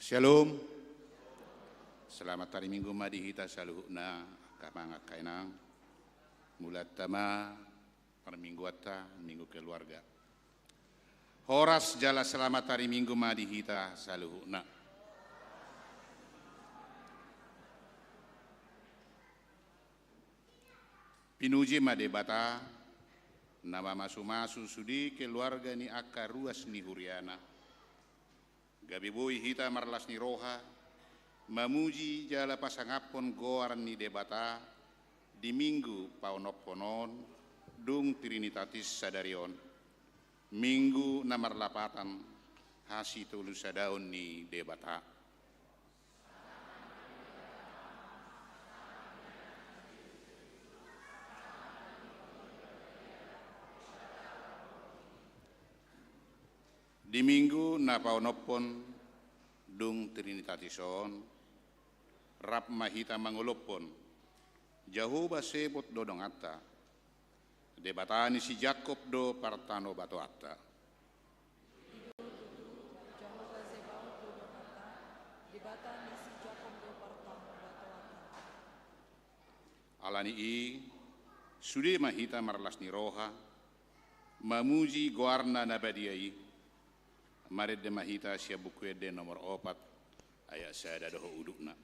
Shalom. Selamat hari Minggu madihita saluhna kamanga kainang. Mulat tama permingguata minggu keluarga. Horas jala selamat hari Minggu madihita saluhna. Pinuji madebata nama masu-masu sudi keluarga ni akka ruas ni huriana. Gabi boy hita marlas ni roha, mamuji jala pasangapon goaran ni debata, di minggu paunoponon, dung trinitatis sadarion, minggu namar lapatan, hasi tulu sadaun ni debata. Di minggu na paunopon dung trinitatision rap mahita mangulopon Jahoba sebut dodong atta debatani si Jakob do partano bato atta alani i sude mahita marlas ni roha mamuji goarna nabadiai Maret de mahita sia buku de nomor 4 ayat saya doho udukna.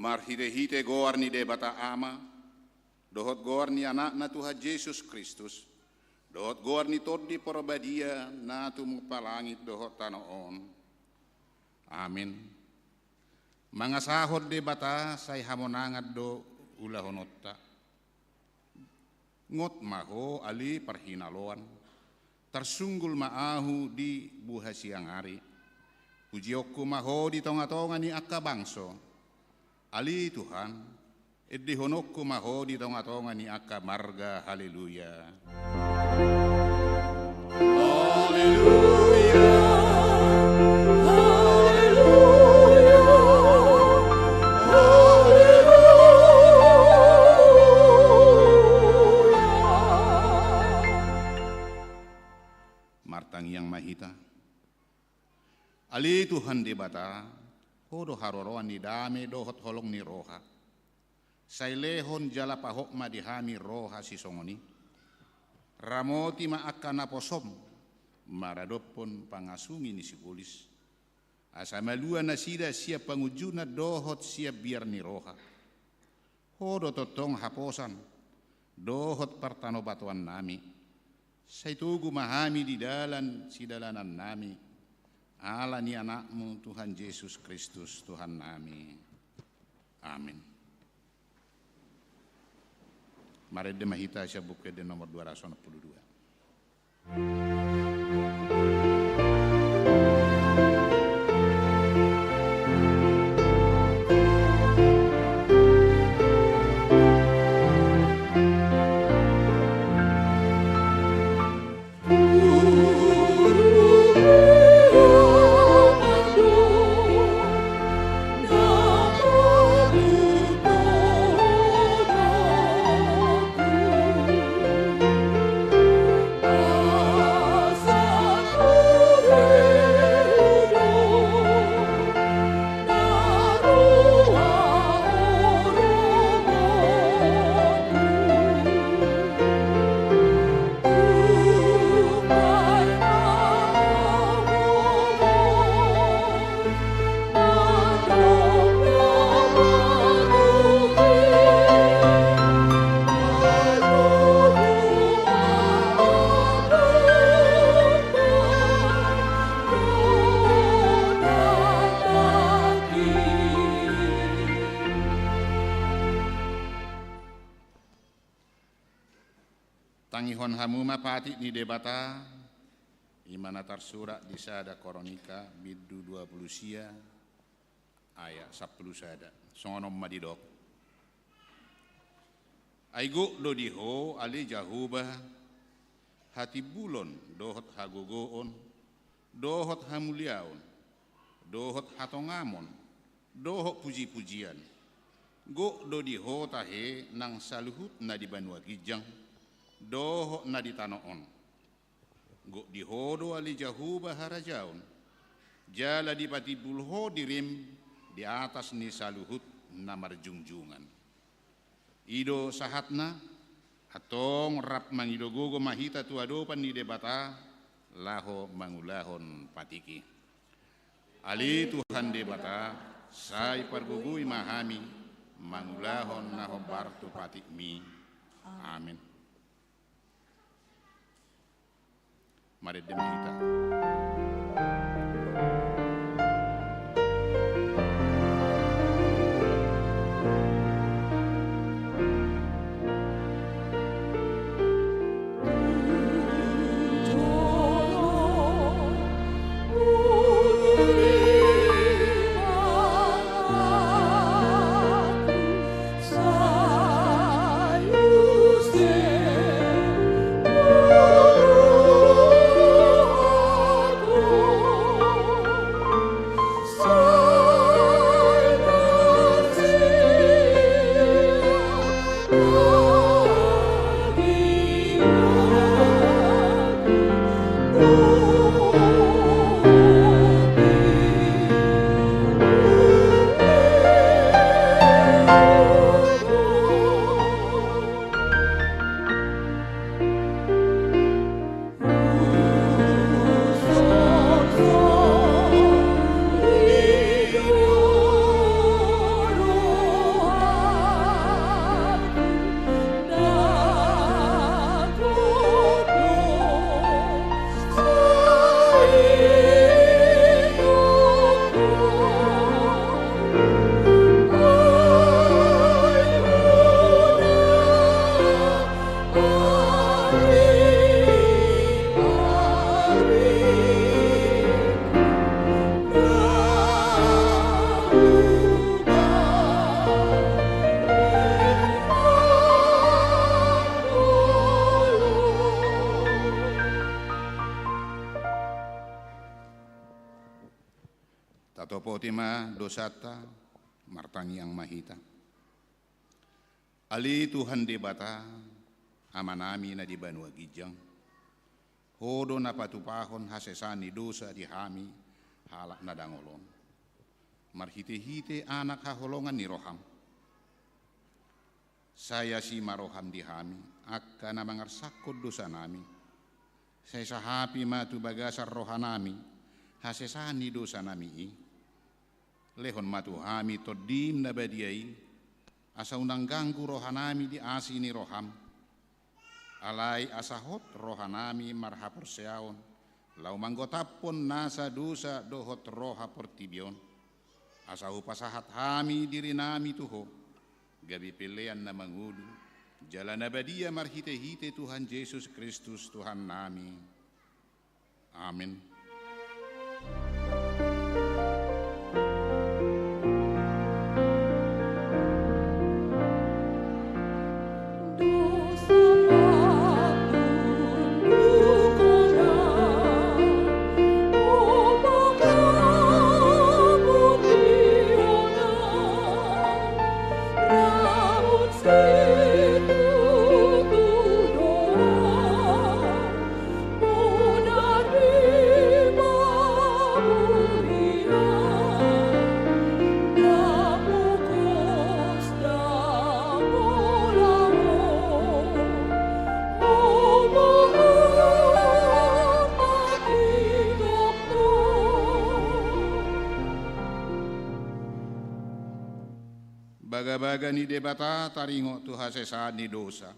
Marhite-hite goar ni debata ama, dohot goar ni anak na Tuhan Yesus Kristus, dohot goar ni todi porobadia na tumupalangit dohot tanoon. Amin. Mga sahod de bata say hamonangad do ulahonotta. Ngot maho ali parhinaloan, tersunggul maahu di buha siang hari. Pujiokku maho di tonga-tonga ni akka bangso. Ali Tuhan, eddi honokku maho di tonga-tonga ni akka marga. Haleluya. Haleluya. Martang yang mahita. Ali Tuhan di bata, hodo haroroan ni dame dohot holong ni roha. Sailehon jala pahok ma dihami roha si songoni. Ramoti ma akan naposom, maradopon pangasungi ni si polis. Asamalua nasida siap pangujuna dohot siap biar ni roha. Hodo totong haposan, dohot partano batuan nami. Saitugu mahami di dalan si dalanan nami. Allah ni anakmu Tuhan Yesus Kristus Tuhan nami. Amin. Mari demahita siya buke de nomor 262. Tangihon hamuma pati ni debata imana tarsura di sada koronika bidu 20 sia ayat 10 sada songonom madidok aigo do diho ali jahuba hati bulon dohot hagogoon dohot hamuliaon dohot hatongamon dohot puji-pujian go do diho tahe nang saluhut na di banua gijang doho na di tanoon go di hodo ali jahuba harajaun jala di pati bulho dirim di atas ni saluhut na marjungjungan ido sahatna atong rap mangido gogo mahita tuadopan ni debata laho mangulahon patiki ali Tuhan debata sai pargugui mahami mangulahon naho bartu patikmi. Amin. Mari demahita. Patopotima dosata martangi ang mahita. Ali Tuhan debata amanami na di Banua Gijang. Hodo na patupahon hasesani dosa di hami halak na dangolon. Marhite-hite anak haholongan ni roham. Saya si maroham di hami akka na mangarsakod dosa nami. Saya sahapi matu bagasar rohanami hasesani dosa nami lehon matu hami todim na badiai asa unang ganggu rohanami di asini roham alai asahot rohanami marhapor seaon lau manggotapon nasa dosa dohot roha portibion asa upasahat hami diri nami tuho gabi pelean na mangudu jalan abadia marhite-hite Tuhan Yesus Kristus Tuhan nami. Amin. Baga-baga ni debata taringo tu hasesaan ni dosa.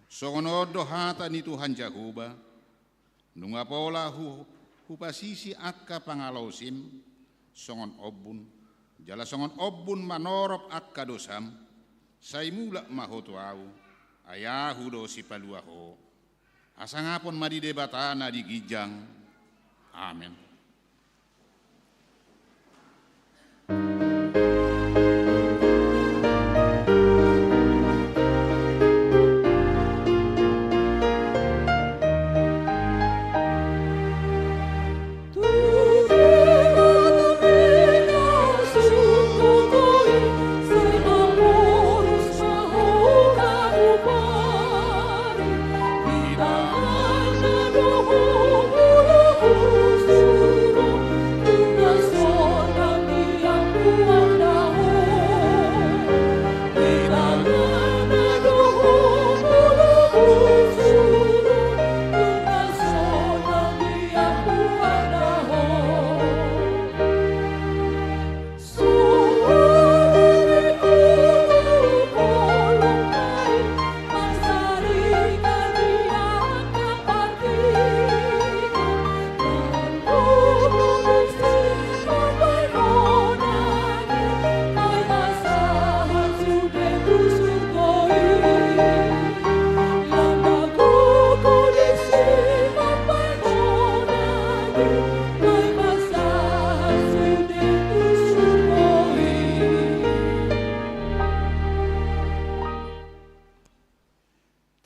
Songonodo hata ni Tuhan Jahuba. Nunga pola hupasisi akka pangalausim. Songon obun. Jala songon obun manorop akka dosam. Saimula mahoto au. Ayahu dosi paluaho. Asangapon madi debata na di Gijang. Amin.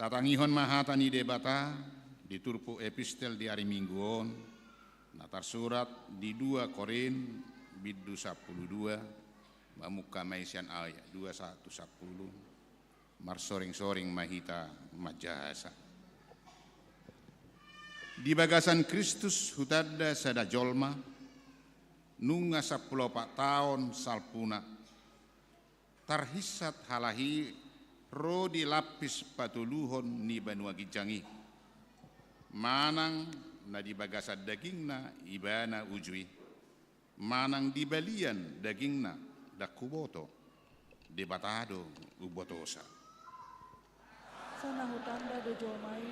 Tatangihon mahata ni debata di turpu epistel di hari Mingguon natar surat di 2 Korin biddu 12 mamuka maisian ayat 21:10 marsoring-soring mahita majasa di bagasan Kristus hutadda sada jolma nunga 14 tahun salpuna tarhisat halahi ro dilapis patuluhon ni Banua Gijangi manang na di bagasad dagingna ibana ujui manang di balian dagingna dakuboto debatado ubotosa sana hutanda dojomai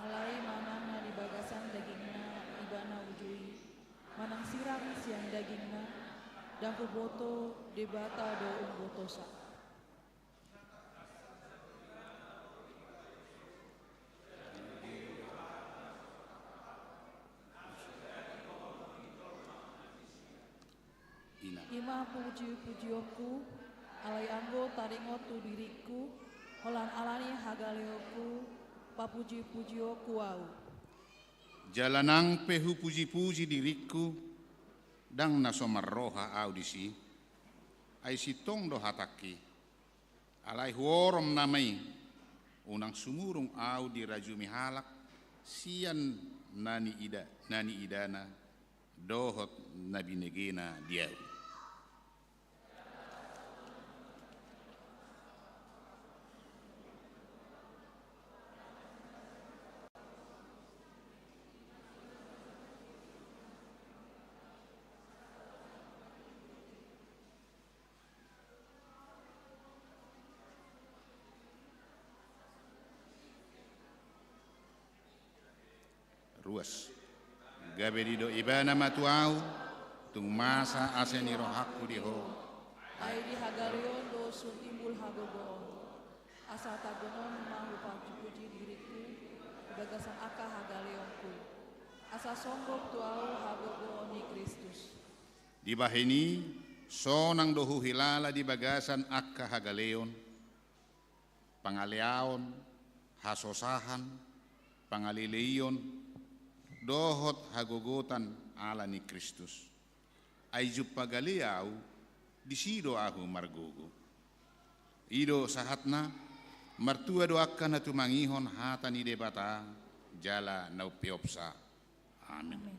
alai manang na di bagasan dagingna ibana ujui manang sirang siang dagingna dan kuboto debatado ubotosa. Ima puji-pujioku, alai anggo taringo tu diriku, holan alani hagaleoku, papuji-pujioku au. Jalanang pehu puji-puji diriku, dang nasomarroha audisi ai sitong do hataki alai huorom namai unang sumurung au di rajumi halak sian nani idana dohot nabi negena dia. Ruas gaberido ibana matuau tung masa aseni rohaku diho ai di hagalion do sun timbul hagogoon asa tagonon mahu puji diriku bagasan aka hagalionku asa sombong tuau hagogoon ni Kristus di bahini sonang dohu hilala di bagasan aka hagaleon pangaleaon hasosahan pangalileion dohot hagogotan ala ni Kristus. Aijup pagaliau disido ahu margogo. Ido sahatna martua doakan hatu mangihon hata ni debata jala naupiopsa. Amin.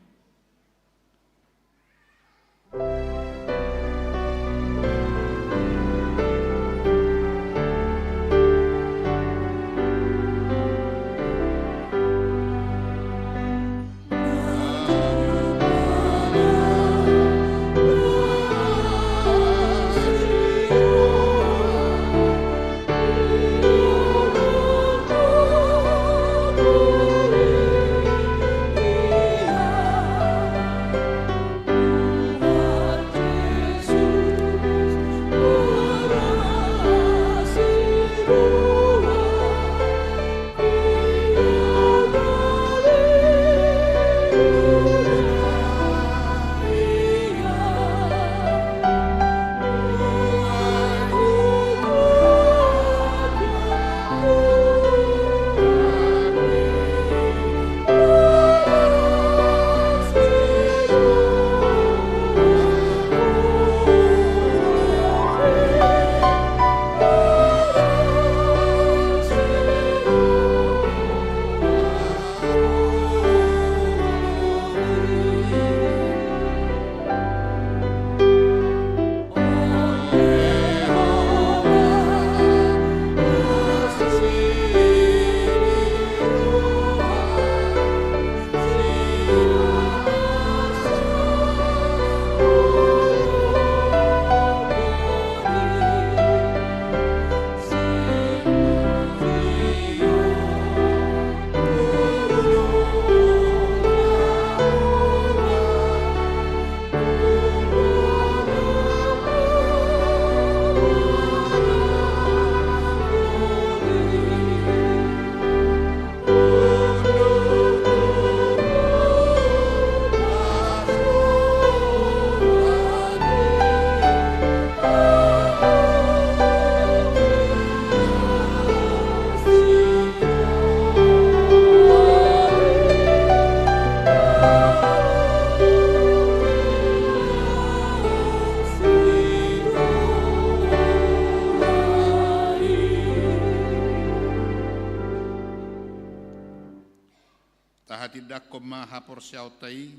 Tahatidak ko mahaporsyaw tay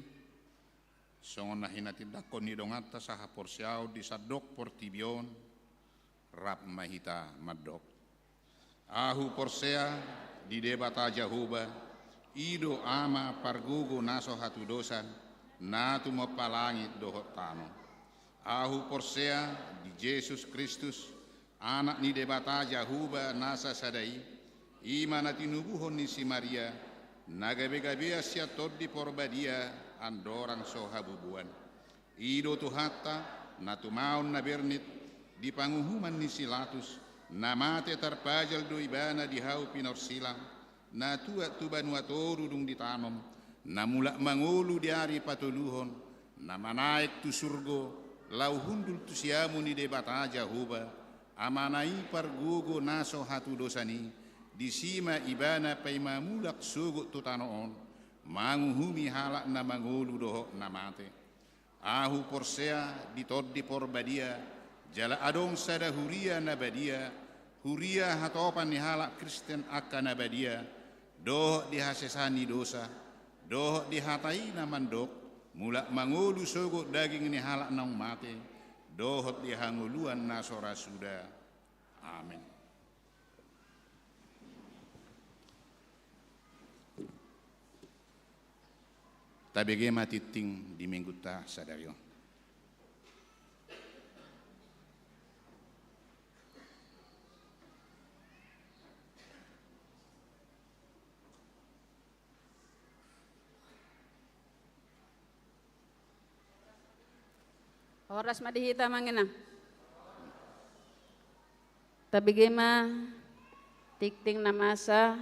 songon na hinatidak ko nidongata sa haporsyaw di sadok portibion rap mahita madok ahu porsea di debata jahuba ido ama pargugo naso hatudosan natu mapalangit dohot tano ahu porsea di Yesus Kristus anak ni debata jahuba nasa sadai ima na tinubuhon ni si Maria nagabe-gabe asya todi porbadia andorang sohabubuan ido tuhata natumaon na bernit di panguhuman ni silatus namate tarpajal do ibana di hau pinorsilang na tuat tubanuatoru dung ditanom namula mangulu di ari patuluhon namanaik tu surgo lau hundul tu siamu ni debata jahuba amanai pargugo naso hatu dosani di sima ibana paimamulak sugut tutanoon manguhumi halak na mangulu doho namate ahu porsea ditoddi porbadia jala adong sada huria nabadia huria hatopan ni halak Kristen akka nabadia doh dihasesani dosa doh dihatai namandok mulak mangulu sogok daging ni halak nang mate dohot dihanguluan nasora suda. Amin. Tabege matiting di minggu ta sadario. Oras madihita mangina. Tabege ma tikting namasa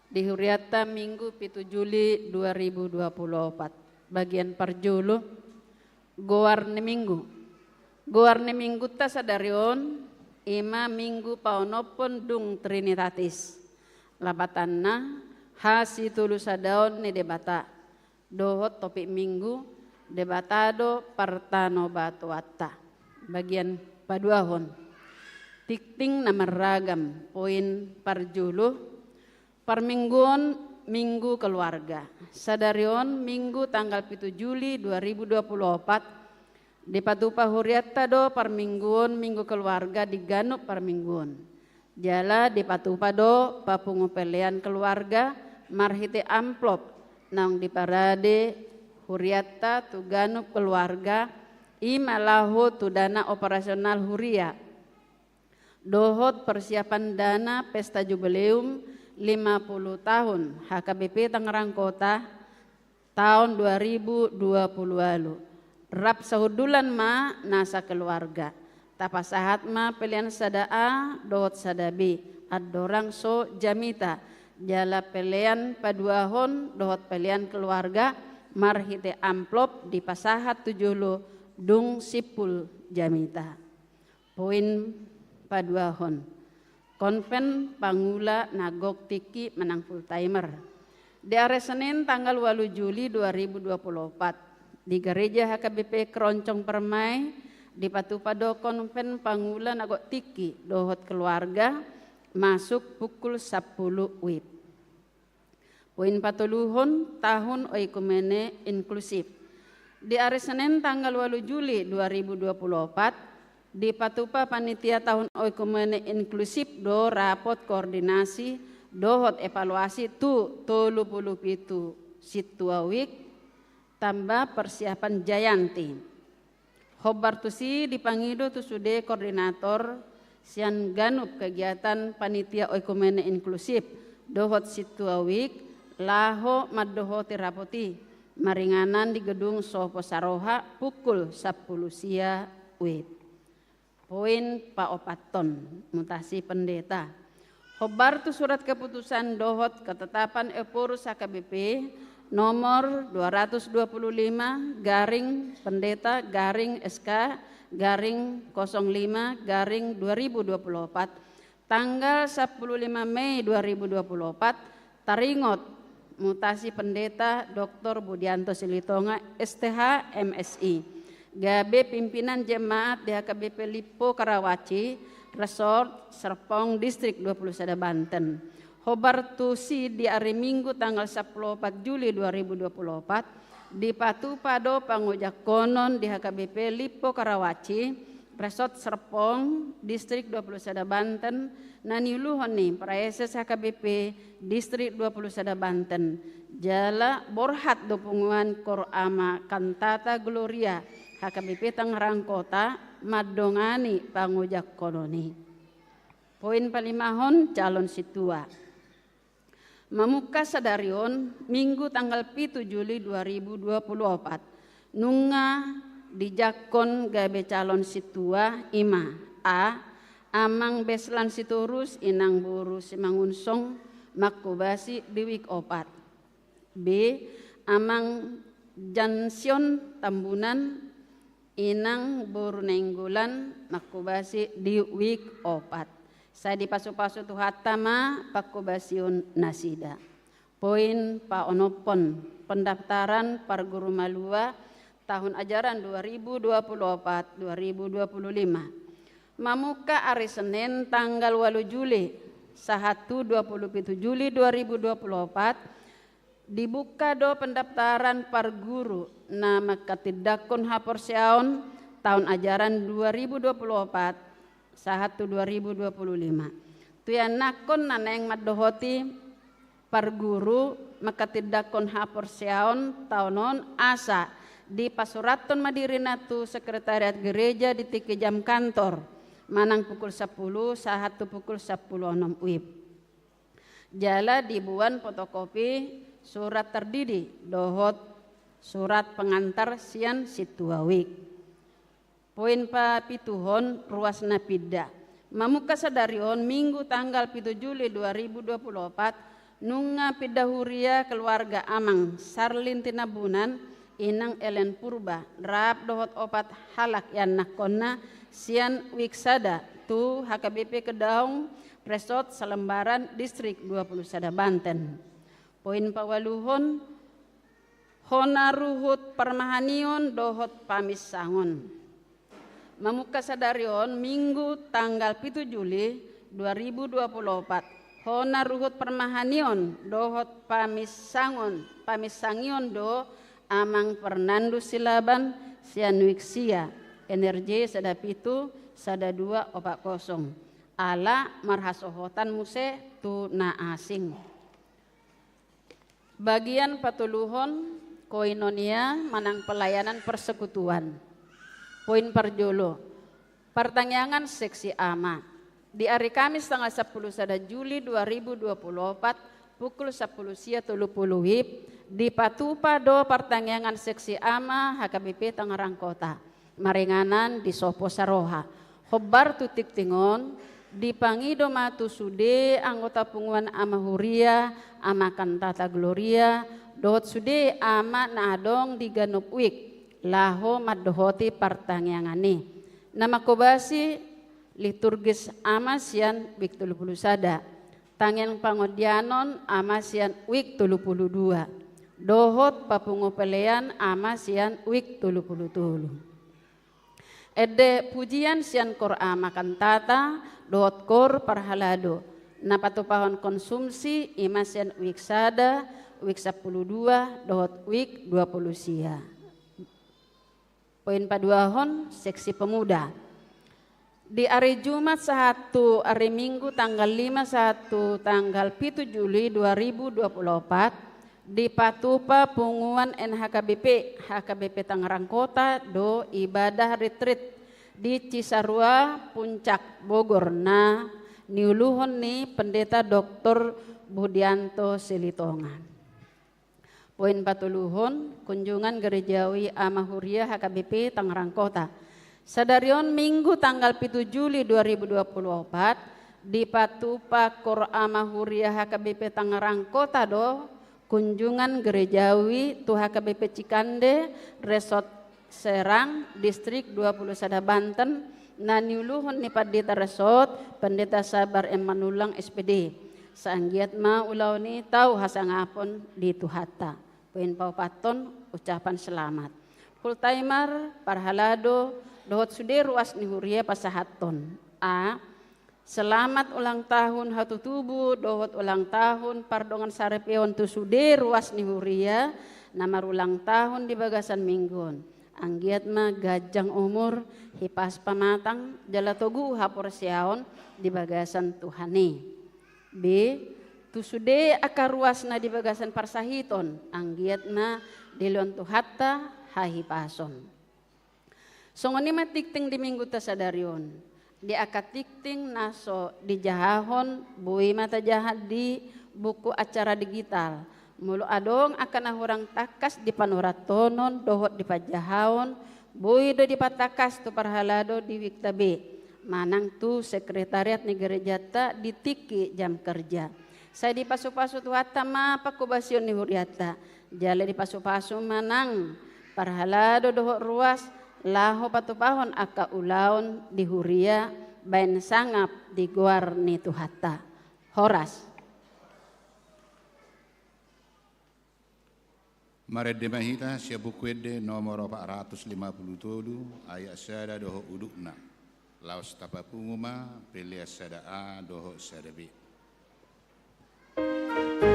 di Huriata Minggu 7 Juli 2024 bagian parjulu gowarne minggu ta sadarion ima minggu paonopon dung Trinitatis labatanna hasi tulu sadaon ni debata dohot topik minggu debatado partano batuata bagian paduahon tikting nama ragam poin parjulu Permingguan Minggu Keluarga. Sadarion Minggu tanggal 7 Juli 2024 di Patupa Huriata do permingguan Minggu Keluarga di Ganup permingguan. Jala di Patupa do papungu pelean keluarga marhite amplop nang di parade Huriata tu Ganup keluarga imalahu tu dana operasional Huria. Dohot persiapan dana pesta jubileum 50 tahun HKBP Tangerang Kota tahun 2020 lalu. Rap sahudulan ma nasa keluarga. Tapasahat ma pelian sadaa dohot sadabi. Adorang so jamita. Jala pelian paduahon dohot pelian keluarga. Marhite amplop di pasahat 70 dung sipul jamita. Poin paduahon. Konven Pangula Nagok Tiki menang full timer. Di hari Senin tanggal 8 Juli 2024 di Gereja HKBP Keroncong Permai di Patupado Konven Pangula Nagok Tiki dohot keluarga masuk pukul 10 WIB. Poin patuluhon tahun oikumene inklusif. Di hari Senin tanggal 8 Juli 2024 di Patupa Panitia Tahun Oikumene Inklusif do rapot koordinasi dohot evaluasi tu 37 situawik tambah persiapan Jayanti. Hobar tusi dipangido tu sude koordinator sian Ganup kegiatan Panitia Oikumene Inklusif dohot situawik laho maddohoti rapoti maringanan di gedung Sopo Saroha pukul 10 sia WIB. Poin paopaton mutasi pendeta. Hobar tu surat keputusan dohot ketetapan Epurus HKBP nomor 225 garing pendeta garing SK garing 05 garing 2024 tanggal 15 Mei 2024 taringot mutasi pendeta Dr. Budianto Silitonga STH MSI. Gabe pimpinan jemaat di HKBP Lipo Karawaci Resort Serpong Distrik 21 Banten. Hobar tusi di hari Minggu tanggal 14 Juli 2024 di Patupado Pangujak Konon di HKBP Lipo Karawaci Resort Serpong Distrik 21 Banten naniluhoni praeses HKBP Distrik 21 Banten jala borhat dopunguan korama kantata Gloria HKBP Tangerang Kota madongani pangujak kononi. Poin palimahon calon situa. Mamuka sadarion Minggu tanggal 7 Juli 2024 nunga dijakon gabe calon situa ima a amang beslan siturus inang buru simangunsong makubasi diwik opat b amang jansion tambunan inang buru nenggulan makubasi diwik opat saya dipasu-pasu tu hatama pakubasiun nasida. Poin pa onopon pendaftaran par guru malua tahun ajaran 2024-2025. Mamuka hari Senin tanggal 8 Juli 27 Juli 2024 dibuka do pendaftaran par guru nama Katidakon Haporsiaon tahun ajaran 2024-2025. Tuyan nakon naneng madohoti par guru makatidakon Haporsiaon tahunon asa di Pasuraton Madirinatu Sekretariat Gereja di tiki jam kantor manang pukul 10 sahatu pukul 10.06 WIB. Jala dibuan fotokopi surat terdidi dohot surat pengantar sian situawik. Poin pa pituhon ruas napida. Mamuka sadarion Minggu tanggal 7 Juli 2024 nunga pidahuria keluarga Amang Sarlin Tinabunan Inang Ellen Purba rap dohot opat halak yan nakonna sian wiksada tu HKBP Kedaung Resort Salembaran Distrik 20 Sada Banten. Poin pawaluhon hona ruhut permahanion dohot pamis sangon. Mamuka sadarion Minggu tanggal 7 Juli 2024 hona ruhut permahanion dohot pamis sangion do Amang Fernando Silaban sian wiksia energi sada pitu sada 240 ala marhasohotan muse tu na asing. Bagian patuluhon koinonia manang pelayanan persekutuan. Poin parjolo pertanyaan seksi ama di hari Kamis tanggal 10 sada Juli 2024 pukul 10 sia 30 WIB di Patupa do pertanyaan seksi ama HKBP Tangerang Kota maringanan di Sopo Saroha hobar tutik tingon di Pangido Matu Sude anggota punguan ama Huria ama Kantata Gloria dohot Sude ama nadong di Ganup Wik laho maddohoti pertanyaangani nama kobasi liturgis ama sian wik 30 sada tangen pangodianon ama sian wik 32 dohot papungo pelean ama sian wik 30 Ede pujian sian kor ama kantata dohot kor parhalado napatupahon konsumsi ima sian wik sada wik 12 dohot wik 20 sia. Poin paduahon seksi pemuda. Di hari Jumat 1 hari Minggu tanggal 5 tanggal 7 Juli 2024 di Patupa Punguan NHKBP HKBP Tangerang Kota do ibadah retreat di Cisarua Puncak Bogor na niuluhon ni Pendeta Dr. Budianto Silitongan. Poin patuluhon kunjungan gerejawi ama Huria HKBP Tangerang Kota. Sadarion Minggu tanggal 7 Juli 2024 di Patupa Kor ama Huria HKBP Tangerang Kota do kunjungan gerejawi tu HKBP Cikande Resort Serang Distrik 20 Sada Banten na niuluhon ni Pendeta Resort Pendeta Sabar Emanulang SPD saanggiat ma ulau ni tau hasangapon di Tuhata. Poin paupaton ucapan selamat full timer parhalado dohot sude ruas ni Huria pasahaton a selamat ulang tahun hatu tubuh dohot ulang tahun pardongan sarepeon tu sude ruas ni Huria nama ulang tahun di Bagasan Minggon anggiat ma gajang umur hipas pamatang jalatogu haporsiaon di Bagasan Tuhane. B tu sude akar ruasna di Bagasan Parsahiton anggiat ma dilon tuhatta hahipason. Songoni matikting di Minggu tasadarion di akatikting naso di jahahon bui mata jahat di buku acara digital mulu adong akan ahurang takas di panuratonon dohot di pajahon bui do di patakas tu parhalado di wiktabe manang tu sekretariat negara jata di tiki jam kerja saya di pasu-pasu tu hatta ma pakubasion ni huriata jale di pasu-pasu manang parhalado dohot ruas laho patupahon aka ulaon di Huria bain sangap di guar ni Tuhata. Horas. Marede mahita sia bukuede nomor 457 ayat sada doho udukna. Laos tapapunguma pelia sada a doho sada b. Oh,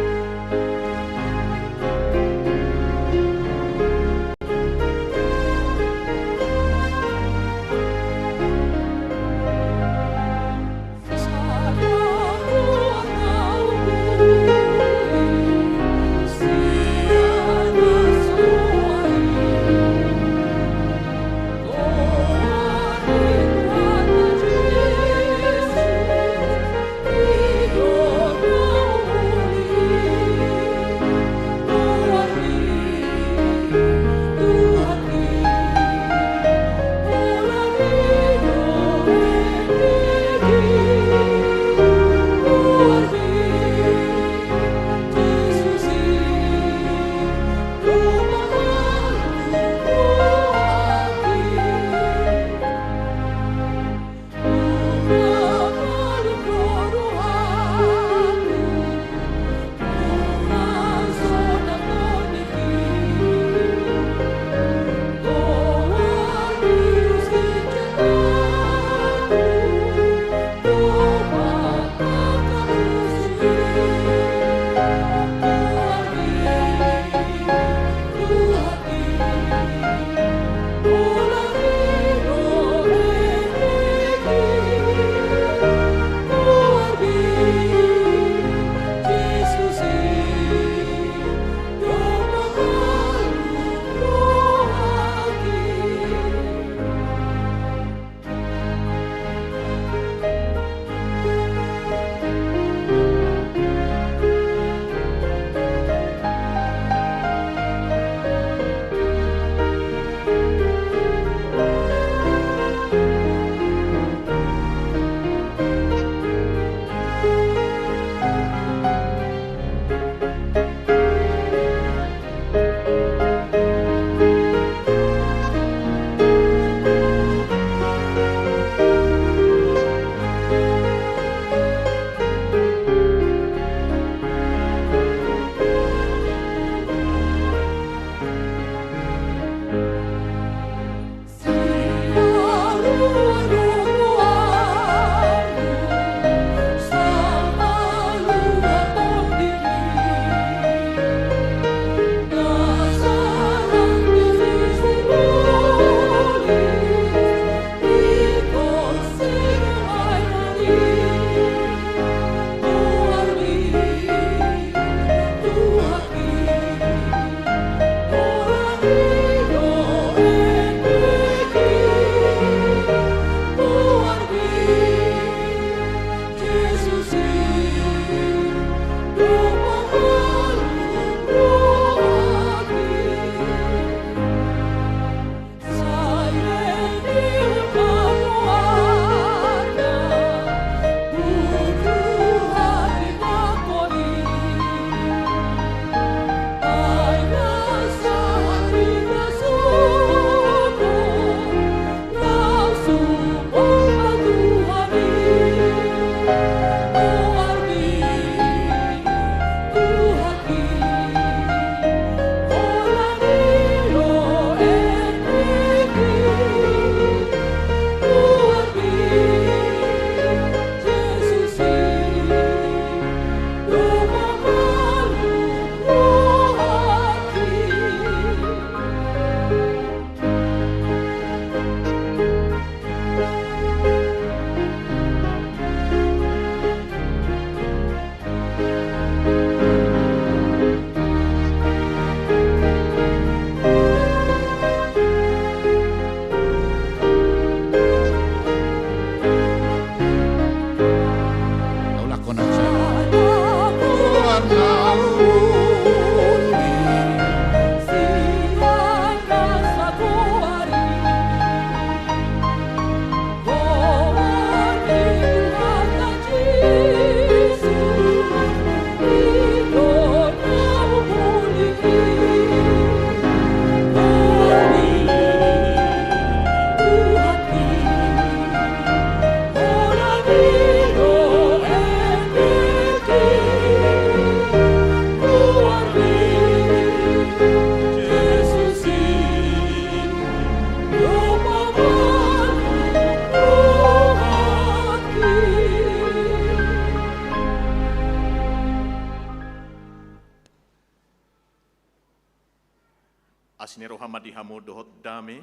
Asni rohamadi hamu dohot dame,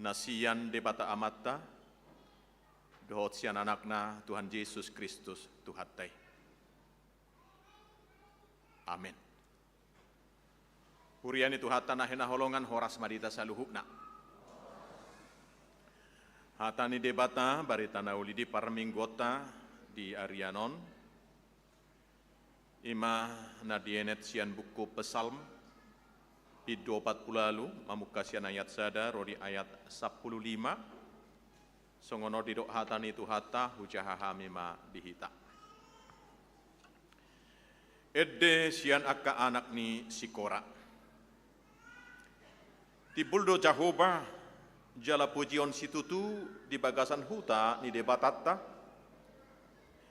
nasian debata amata, dohot sian anakna Tuhan Yesus Kristus Tuhatai. Amin. Huriani Tuhatan ahena holongan horas madita saluhukna. Hatani debata barita naulidi parminggota di Arianon. Ima nadienet sian buku pesalm Pido 40 lalu mamukasian ayat sada rodi ayat 15 songono didok hatani tuhata hujahaha mima bihita. Edde sian akka anak ni Sikora. Tibuldo Jahoba jala pujion situtu di bagasan huta ni debatatta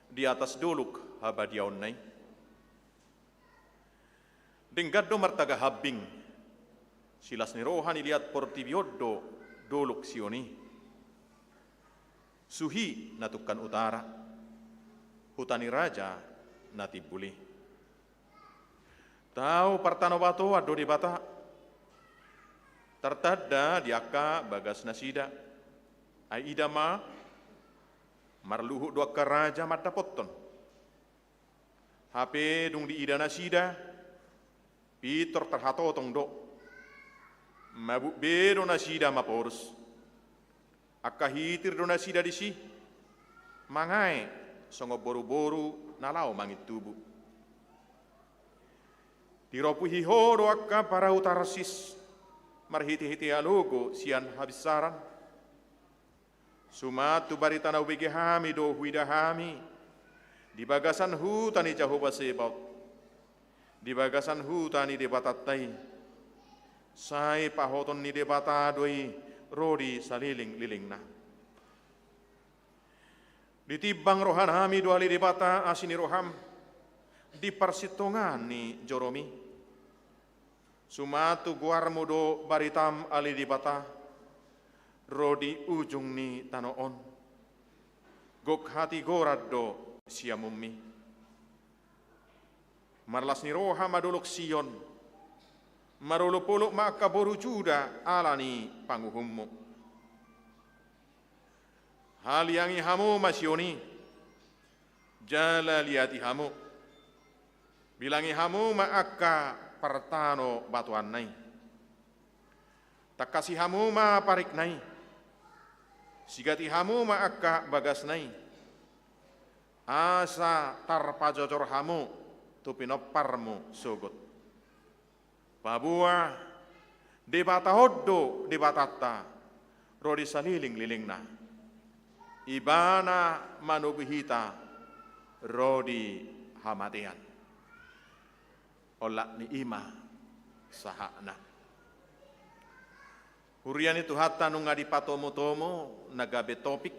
di atas doluk habadiaon nai. Denggado martaga habing silas ni rohan iliat portibiodo doluk sioni. Suhi natukan utara, hutani raja natibuli. Tahu partano bato ado di bata, tertada diaka bagas nasida. Aida ma marluhu dua keraja mata poton. HP dung di ida nasida. Pitor terhato tong do, mabuk bedo nasida maporus, akahitir do nasida disi, mangai songo boru-boru nalau mangit tubuh. Diropu hihoro akka para utarasis, marhiti-hiti alogo sian habisaran. Sumatu barita na ubigi hami do huida hami, di bagasan hutani Jehovah Sebaot. Di bagasan hutan ni debatatai, sai pahoton ni debata doi rodi saliling lilingna. Ditibang rohan hami dua li debata asini roham, di persitongan ni joromi. Sumatu guarmu do baritam ali debata, rodi ujung ni tanoon. Gok hati gorad do siamumi. Marlas ni roha maduluk Sion, marulupuluk maka boru juda alani panguhummu. Hal yang hamu masyoni, jala liati hamu, bilangi hamu maka partano batuan nai. Tak kasih hamu ma parik nai, sigati hamu maka bagas nai. Asa tarpajojor hamu, tupinoparmu sogot. Babua debata hoddo debatata rodi saliling lilingna. Ibana manubuhita rodi hamatian. Olak ni ima sahakna. Hurian itu hatta nunga di patomo-tomo nagabe topik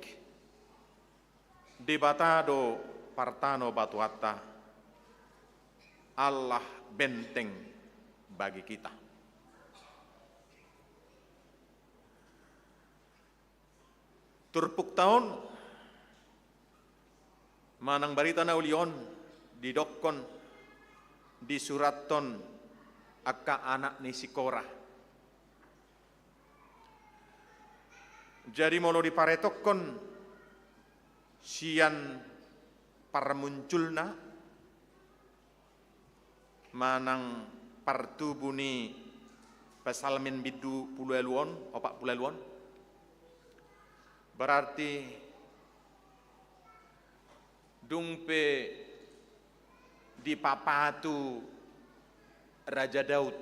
debatado partano batu hatta. Allah benteng bagi kita. Turpuk tahun manang barita na ulion di dokon di suraton akka anak ni Sikora. Jadi molo diparetokon sian parmunculna manang partubuni pesalmin bidu pulueluon, opak pulueluon. Berarti dungpe di papatu Raja Daud.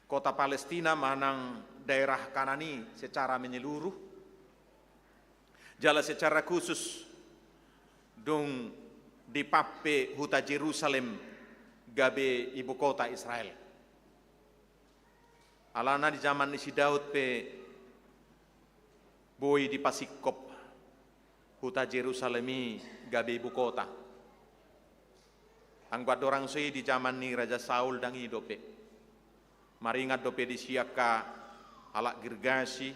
Kota Palestina manang daerah Kanani secara menyeluruh. Jala secara khusus dung di pape huta Jerusalem gabe ibu kota Israel. Alana di zaman isi Daud pe boy di pasikop huta Jerusalemi gabe ibu kota. Angguat orang sui di zaman ni Raja Saul dan hidope. Maringat dope di siaka alak Girgasi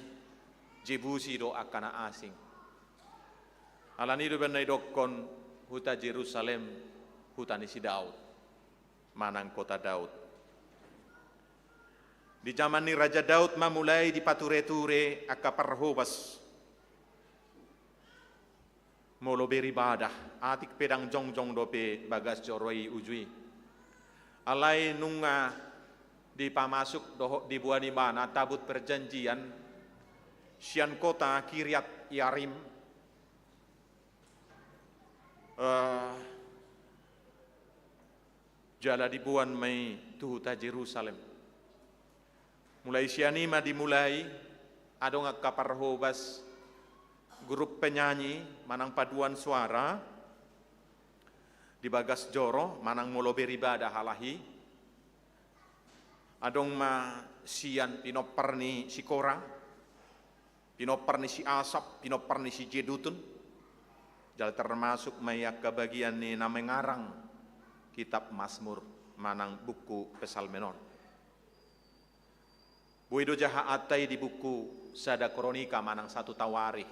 Jebusi do akana asing. Alani do benai dokon huta Jerusalem, hutan isi Daud. manang kota Daud. Di zaman ni Raja Daud mamulai di pature-ture aka parhobas molo beribadah atik pedang jongjong dope bagas joroi ujui. Alai nunga di pamasuk dohok di buah di mana tabut perjanjian sian kota Kiryat Yarim jala dibuan mai tuhuta Jerusalem. Mulai sianima dimulai adong kaparhobas grup penyanyi manang paduan suara di bagas joro manang molo beribadah halahi. Adong ma sian pinoperni si Kora, pinoperni si Asap, pinoperni si Jedutun. Jal termasuk mayak kebagian ni nama ngarang kitab Mazmur manang buku Pesalmenon. Buido jaha atai di buku Sada Kronika manang 1 Tawari.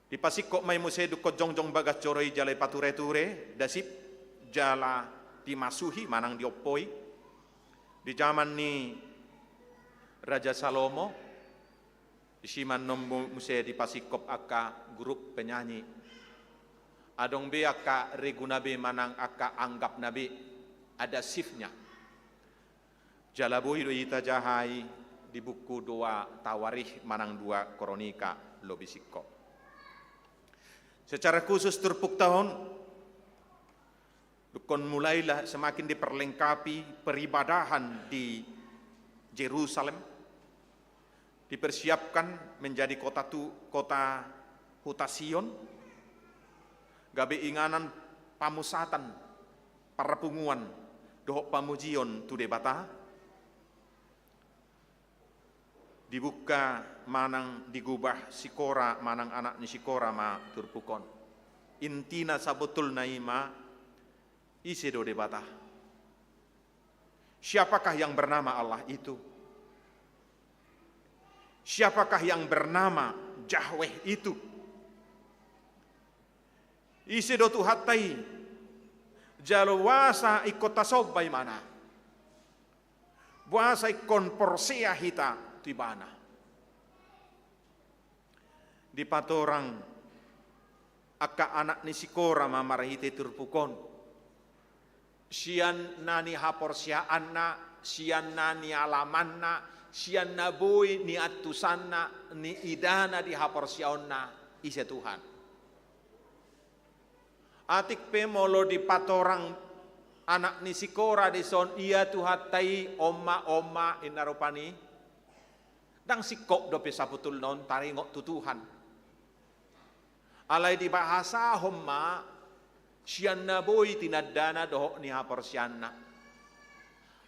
Di pasikok may musedu ko jongjong bagas coroi jalai pature-ture dasip jala dimasuhi manang dioppoi. Di zaman ni Raja Salomo isiman nombo muse di pasikop aka grup penyanyi. Adong be aka regu nabi manang aka anggap nabi ada sifnya. Jalabui do ita jahai di buku 2 Tawarikh manang 2 Kronika lo bisikop. Secara khusus turpuk tahun dukon mulailah semakin diperlengkapi peribadahan di Jerusalem, dipersiapkan menjadi kota Hutasion, gabe inganan pamusatan parapunguan dohok pamujion tu debata, dibuka manang digubah Sikora manang anak ni Sikora ma turpukon. Intina sabetul naima isi do debata. Siapakah yang bernama Allah itu? Siapakah yang bernama Yahweh itu? Isi do tuhatai jalawasa ikota sobai mana? Buasa ikon porsea hita tibana. Di patorang aka anak ni Sikora mamarahite turpukon. Sian nani haporsiaanna, sian nani alamanna, sian nabui ni atusanna, ni idana di haporsiaonna ise Tuhan. Atik pemolo di patorang anak ni Sikora di son ia tuhatai oma inarupani. Dang sikok dope saputul non taringok tu Tuhan. Alai di bahasa homma sian naboy tinadana dohok ni haporsianna.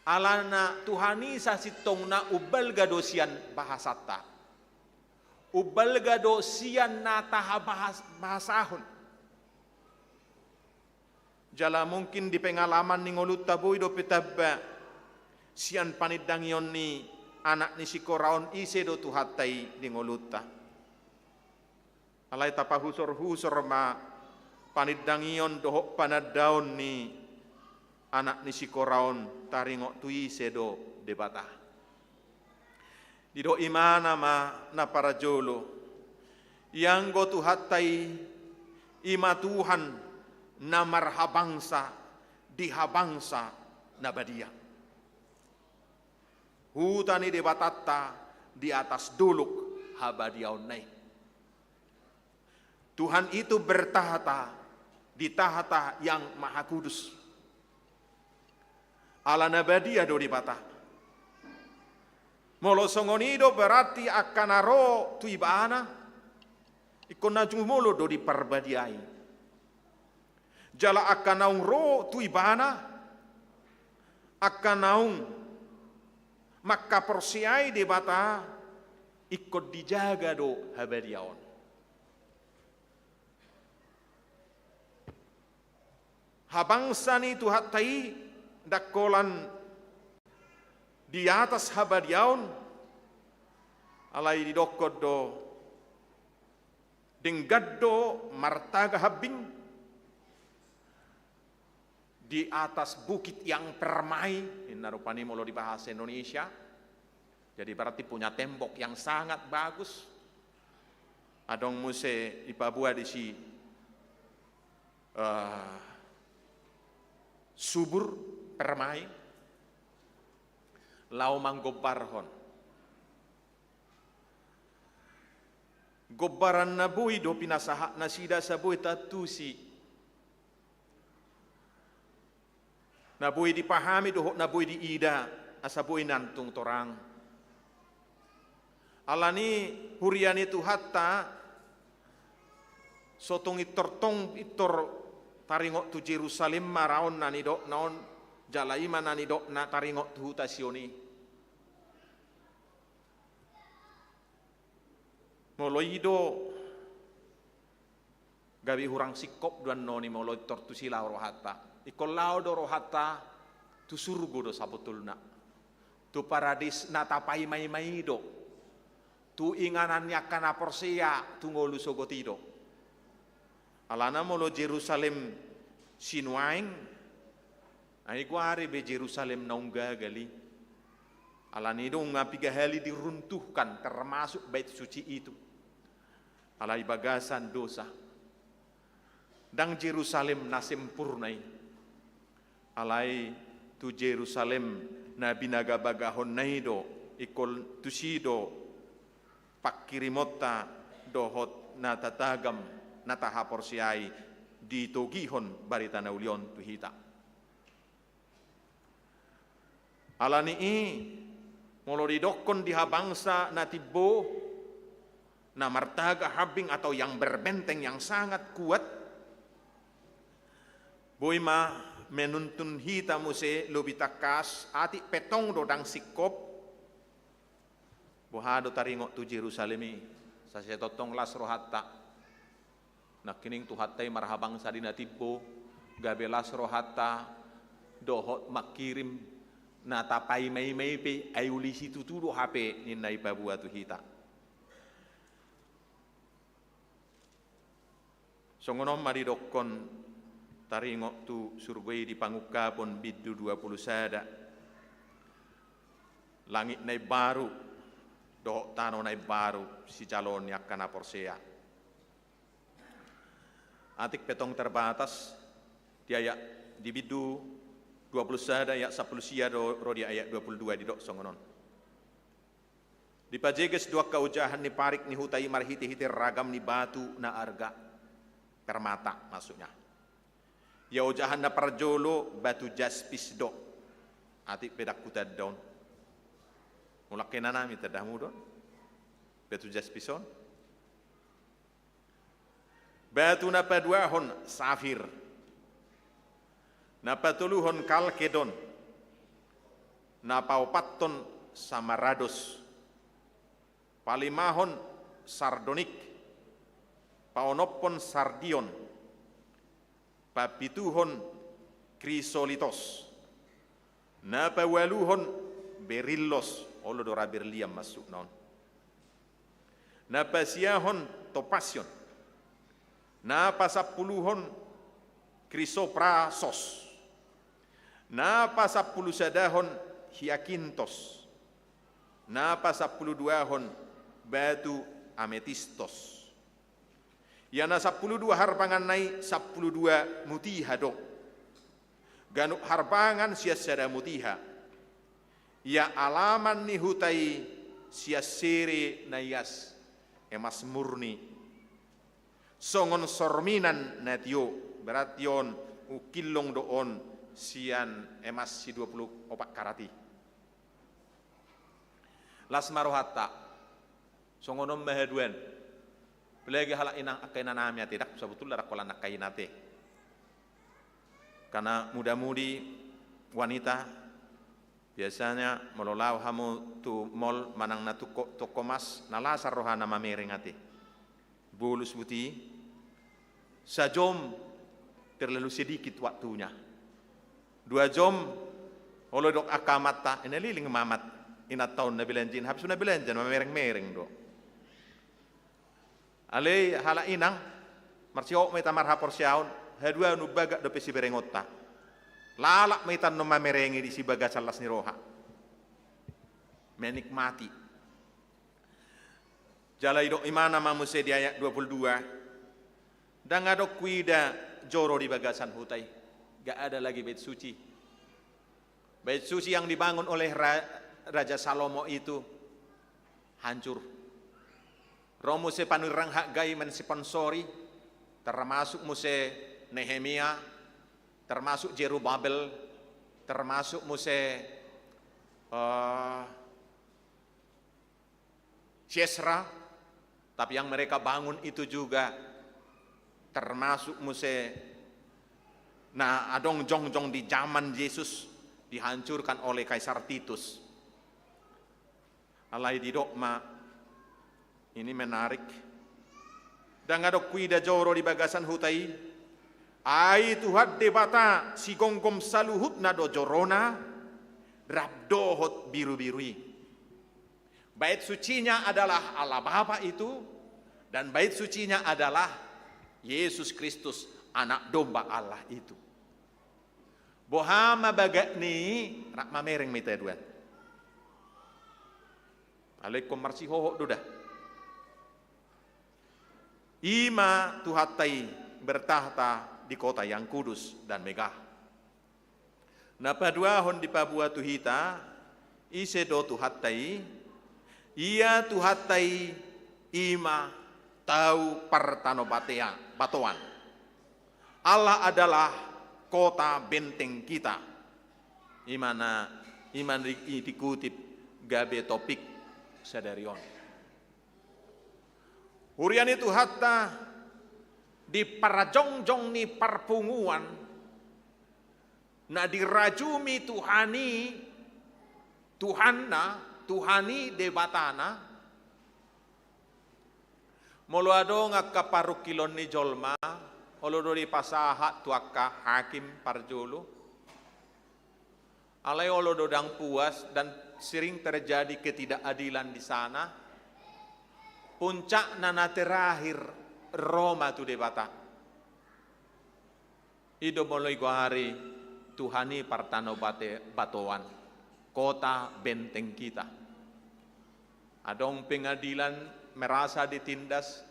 Alana Tuhani sa sitong na ubal gado sian bahasata. Ubal gado sian na taha bahasahon. Jala mungkin di pengalaman ni ngolut taboy do petabba sian panidangyon ni anak ni Sikoraon ise do tuhatai di ngoluta. Alay tapahusor-husor ma paniddangion dohok panadaon ni anak ni Sikoraon taringok tu ise do debata. Dido imana ma na para jolo yang go tuhatai ima Tuhan na marhabangsa dihabangsa na badia. Hutani debatata di atas duluk habadiaon nai. Tuhan itu bertahta di tahta yang maha kudus. Ala nabadia do dibata. Molo songonido berarti akan aro tu ibana. Ikon najumolo do diparbadiai. Jala akan naung ro tu ibana. Akan naung maka persiai debata ikut dijaga do habadiaon. Habangsa ni tuhatai dakolan di atas habadiaon alai didokod do denggaddo martaga habing di atas bukit yang permai, ini rupanya molo di bahasa Indonesia, jadi berarti punya tembok yang sangat bagus. Adong muse di Papua di si subur permai, lau manggobarhon. Gobaran na boy do pinasaha na sida sa boy tatusi. Na boy dipahami do na boy di ida asa boy nantung torang. Alani huriani tu hatta sotong itor taringok tu Jerusalem maraon nani dok naon jalaima nani dok na taringok tu hutasioni. Moloido gabi hurang sikop duan noni moloi tortu sila rohata. Ikolao do rohata tu surgo do sabutulna. Tu paradis na tapai mai do. Tu inganannya kana porsia tu ngolu sogotido. Alana molo Jerusalem sinuaing. Ai guari be Jerusalem naungga gali. Alani do ngapiga hali diruntuhkan termasuk bait suci itu. Alai bagasan dosa. Dang Jerusalem na sempurnai. Alai tu Jerusalem na binaga bagahon naido ikol tusido pakirimota dohot na tatagam na tahaporsiai di togihon barita na ulion tuhita. Alani molo didokon diha bangsa na tibbo na martaga habing atau yang berbenteng yang sangat kuat. Boima menuntun hita muse lobitakas ati petong dodang sikop. Bohado taringok tu Jerusalemi sa setotong las rohata. Nakining tu hatai marhabang sa dinatibbo gabelas rohata dohot makirim na tapai mai pe ayulisi tutudo hape ninai Papua tu hita. Songonom maridokon taringok tu survei di pangukapon biddu 20 sada. Langit nai baru, dohok tano nai baru, si calon yakana porsea. Atik petong terbatas, di ayat di biddu 20 sada ayat 10 sia do di ayat 22 di dok songonon. Di pajeges dua kaujahan ni parik ni hutai marhiti-hiti ragam ni batu na arga. Permata maksudnya. Ya ujahan na parjolo batu jaspis do. Atik pedak kutad daun. Mulak kenana mi tadamu don. Batu jaspison. Batu na paduahon safir. Na patuluhon kalkedon. Na paupaton samarados. Palimahon sardonik. Paonopon sardion, papituhon krisolitos, napawaluhon berillos, olodora berliam masuk non, napasiahon topasion, napasapuluhon krisoprasos, napasapulusadahon hiakintos, napasapuluduahon batu ametistos. Yana 12 harpangan nai 12 mutiha do. Ganuk harpangan siasada mutiha. Ya alaman ni hutai siasere nayas emas murni. Songon sorminan natio beration ukilong doon sian emas si 24 karati. Las marohata songonom mahaduen. Pelagi halak inang akaina namanya tidak sebetulnya rakolan nakainate. Karena muda-mudi wanita biasanya melolau hamu tu mol manang na toko mas nalasar rohana mameringate. Bulus buti sajom terlalu sedikit waktunya. 2 jom olodok akamata ini liling mamat inat tahun na bilanjin habis na bilanjan mamereng-mereng do. Ale hala inang marsiok may tamar hapor siyaon hadwa nubaga do pesi berengota lalak maitan no mamerengi di si bagasan las ni roha. Menikmati. Jala idok imana mamuse di ayat 22. Dan ngadok kuida joro di bagasan hutai. Gak ada lagi bait suci. Bait suci yang dibangun oleh Raja Salomo itu hancur. Romo se panurang hak gai mensponsori, termasuk muse Nehemia, termasuk Jerubabel, termasuk muse Syesra, tapi yang mereka bangun itu juga termasuk muse adong jong di zaman Yesus dihancurkan oleh Kaisar Titus. Alai di dokma. Ini menarik. Dan ngadok kuida joro di bagasan hutai. Ai Tuhan debata si gonggom saluhut nado jorona. Rabdohot biru-birui. Bait sucinya adalah Allah Bapa itu. Dan bait sucinya adalah Yesus Kristus, anak domba Allah itu. Bohama bagat ni rak mamereng mita duan. Alaikum marsihoho dudah. Ima Tuhatai bertahta di kota yang kudus dan megah. Napa dua hon di pabua tuhita, ise do Tuhatai, ia Tuhatai ima tahu pertano batoan. Allah adalah kota benteng kita. Imana iman dikutip gabe topik sadarion. Hurian itu hatta di parajongjong ni perpunguan na dirajumi Tuhani debatana molo ado ngakaparukilon ni jolma olodo di pasaha tuaka hakim parjolo alai olodo dang puas dan sering terjadi ketidakadilan di sana. Puncak nana terakhir Roma tu debata. Ido mulai hari Tuhani partano batoan kota benteng kita. Adong pengadilan merasa ditindas,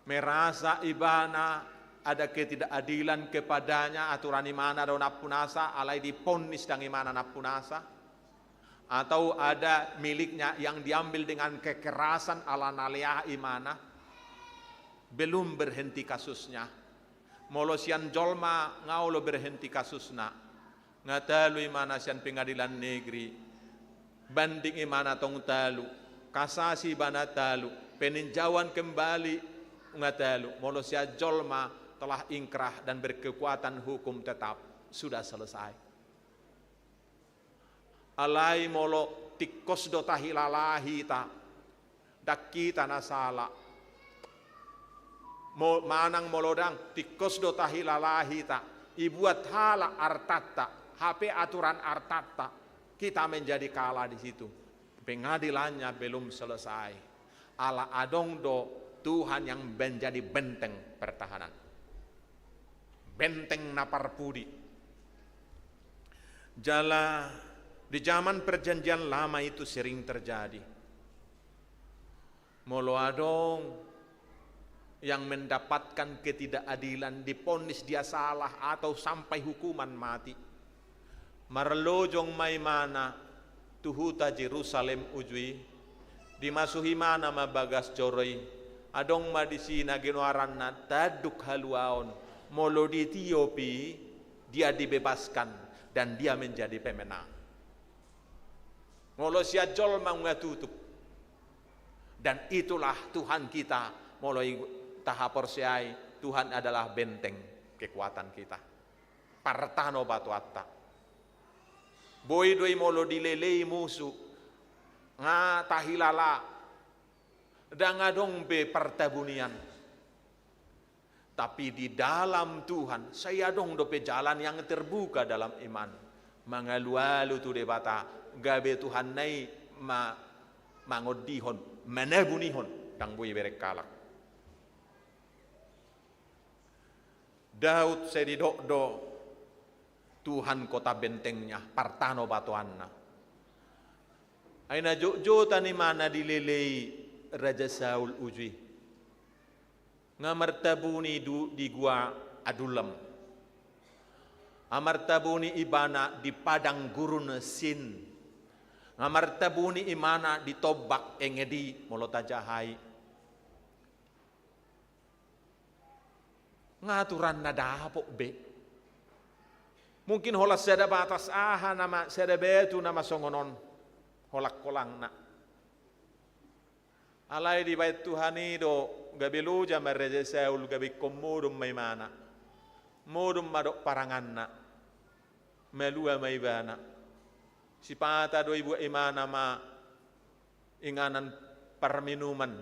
merasa ibana ada ketidakadilan kepadanya aturan imana do napunasa alai diponis dang imana napunasa. Atau ada miliknya yang diambil dengan kekerasan ala naliyah imana, belum berhenti kasusnya. Molosian jolma ngaulo berhenti kasusna, ngatalu imana sian pengadilan negeri, banding imana tong talu, kasasi bana talu, peninjauan kembali ngatalu, molosian jolma telah ingkrah dan berkekuatan hukum tetap, sudah selesai. Alai molo tikos do tahilalahi ta dakki tanah sala manang molodang tikos do tahilalahi ta ibuat hala artata HP aturan artata kita menjadi kalah di situ. Pengadilannya belum selesai. Ala adong do Tuhan yang menjadi benteng pertahanan, benteng naparpudi. Jala di zaman perjanjian lama itu sering terjadi. Molo adong yang mendapatkan ketidakadilan, diponis dia salah atau sampai hukuman mati. Marlojong maimana tuhuta Jerusalem ujui dimasuhi mana mabagas joroi adong madisina genuaranna taduk haluaon molo di Etiopi dia dibebaskan dan dia menjadi pemenang. Molo siajol mangatutup. Dan itulah Tuhan kita mulai tahap persiai. Tuhan adalah benteng kekuatan kita. Partano batu atta. Boy doi molo dilelei musuh. Nga tahilala. Dan ngadong be pertabunian. Tapi di dalam Tuhan saya dong dope jalan yang terbuka dalam iman. Mangalualu tu debata. Gabe Tuhan nai mangodihon, menebunihon, kang bui berek kalak. Daud sedidok do Tuhan kota bentengnya, partano batuanna. Aina jo tani mana dilelei Raja Saul ujui. Ngamartabuni di gua Adulam. Amartabuni ibana di padang gurun Sin. Ngamartabuni imana di Tobak engedi Molotajahai. Ngaturan na dapok be. Mungkin holas sada batas nama sada betu nama songonon holak kolang na. Alai di bait Tuhan do gabilu jamar Raja Saul gabi komodum may mana. Modum madok parangan na. Melua may bana. Si pata do ibu imana ma inganan perminuman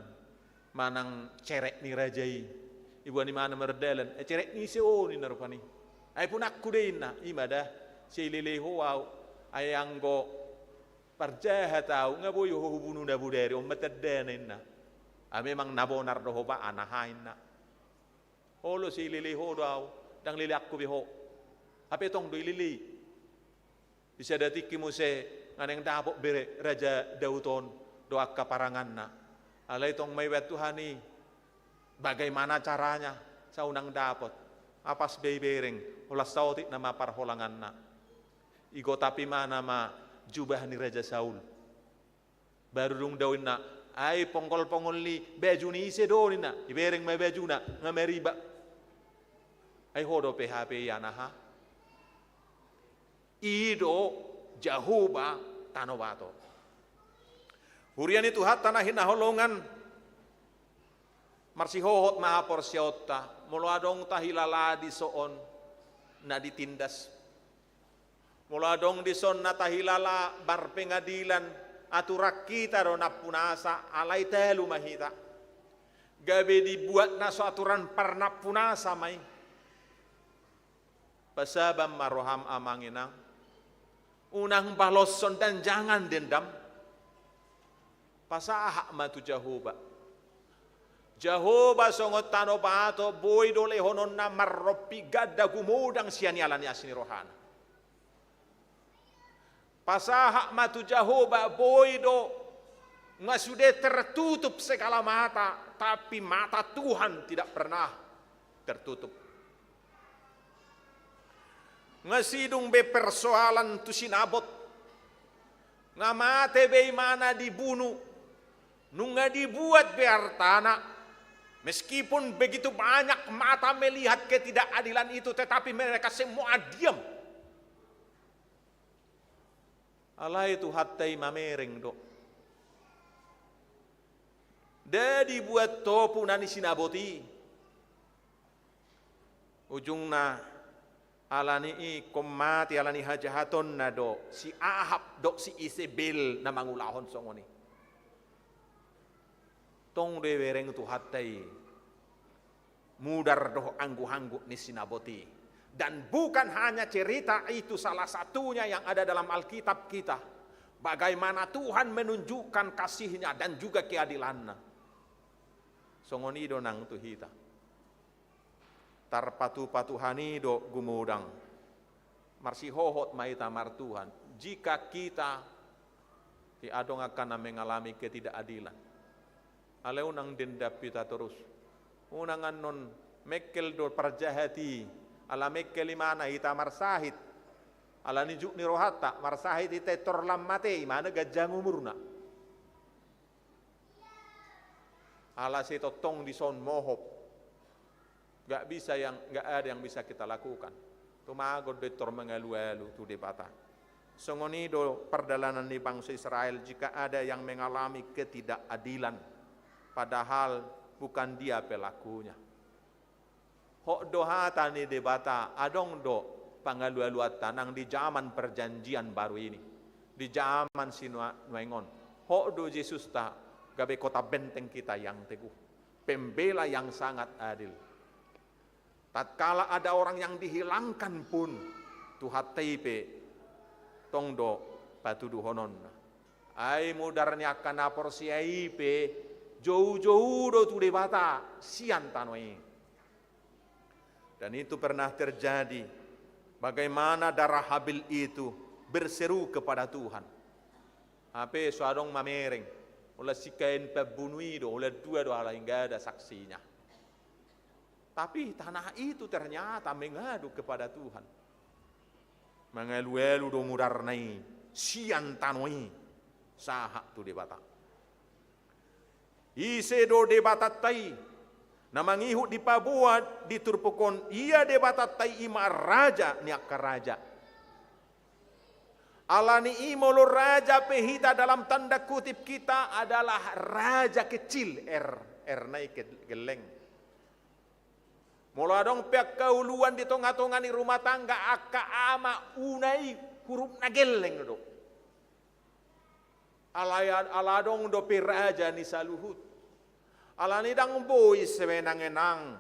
manang cerek ni rajai. Ibu ni mana merdelan cerek ni seo ni narupani. Ay pun aku din na imada si liliho au ayanggo parjahat au ngaboy hubunu na buderi o mataddenin na. Memang nabonar do ba anahain na. Olo si liliho do au dang lili aku biho. Ape tong do lili. Bisa datiki mo se nganeng dapok bere Raja Dauton do akka parangan na. Alay tong may wet Tuhani bagaimana caranya sa unang dapat apas beibereng ulas sautik nama parholangan na igo tapi mana ma jubah ni Raja Saul baru dung dawin na ay pongkol li baju ni ise do ni na ibereng may baju na ngameriba ay hodo PHP yana ha ido Jahuba tanobato hurian itu hat tanahin na holongan marsihohot maha porsiota mulu adong tahilala di soon na ditindas mulu adong di son na tahilala bar pengadilan aturak kita do napunasa alai telu mahita gabe dibuat na so aturan parnapunasa may pasabam maroham amanginang unang baloson dan jangan dendam pasahak matu Jahuba Jahoba songot tano bato boy dole honon na marropi gadda gumudang sianyalan yasni rohana. Pasahak matu Jahoba boy do nga sudah tertutup segala mata tapi mata Tuhan tidak pernah tertutup. Nga sidung be persoalan tu sinabot nga mate be mana dibunuh nunga dibuat be hartana. Meskipun begitu banyak mata melihat ketidakadilan itu, tetapi mereka semua diam. Allah itu hatai mamereng do. Jadi buat topu nani sinaboti. Ujungna alani i komati alani hajahaton na do. Si Ahab do si Isabel na mangulahon songoni. Tong dewereng tu hatai mudar doh anggu-anggu ni sinaboti dan bukan hanya cerita itu salah satunya yang ada dalam Alkitab kita bagaimana Tuhan menunjukkan kasihnya dan juga keadilannya songoni do nang tu hita tarpatu-patuhani do gumudang marsihohot maita mar Tuhan jika kita di adong akan mengalami ketidakadilan ale unang dendap kita terus unang anon mekkel do parjahati ala mekkel mana ita marsahit ala nijuk ni rohata marsahit ita torlam mate mana gajang umurna ala setotong di son mohop gak ada yang bisa kita lakukan tumagod detor mengalu-alu tu debata songoni do perdalanan di bangsa Israel jika ada yang mengalami ketidakadilan padahal bukan dia pelakunya. Hok doha tani debata adong do pangalu-aluat tanang di zaman perjanjian baru ini. Di zaman sinuengon. Hok do Yesus ta gabe kota benteng kita yang teguh. Pembela yang sangat adil. Tatkala ada orang yang dihilangkan pun Tuhan teipe tong do patudu honon. Ai mudarnya kana porsi aipe jauh-jauh do tu debata sian tanoi. Dan itu pernah terjadi Bagaimana darah Habil itu berseru kepada Tuhan. Ape suadong mamereng, oleh si kain pembunuh itu, oleh dua ala hingga ada saksinya. Tapi tanah itu ternyata mengadu kepada Tuhan. Mengeluelu do mudarnai, sian tanoi, sahak tu debata. Ise do debatatai. Namangihu di Papua di Turpukon ia debatatai ima raja niak raja. Alani imolo raja pehita dalam tanda kutip kita adalah raja kecil nai geleng. Mula dong pihak kauluan di tonga-tonga ni rumah tangga aka ama unai huruf nageleng do. Aladong do raja ni saluhut. Alani dang boy sewenang-enang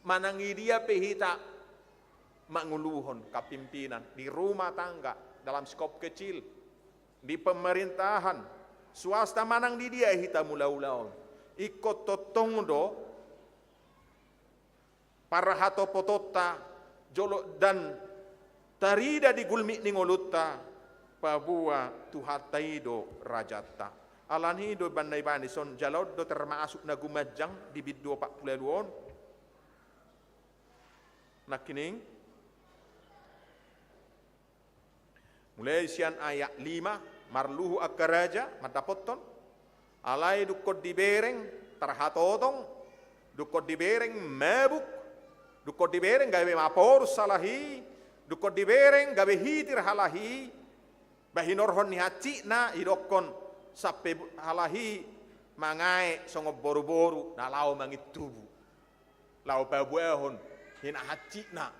manangi dia pehita manguluhon kapimpinan di rumah tangga dalam skop kecil di pemerintahan swasta manang di dia hita mula-ulaon ikut totong do para hato potota jolo dan tarida di gulmi ningolutta Papua tuhataido rajata. Alani do bandai bani son jalod do termasuk na gumajang di biddo 42 nakining mulai sian ayat 5 marluhu akaraja madapoton alai dukot dibereng terhatotong dukot dibereng mabuk dukot dibereng gawe mapor salahi dukot dibereng gawe hitir halahi bahinorhon ni hacina idokon sampai halahi mangai songob boru-boru na lau mangit tubu lau pabuahon hina hacina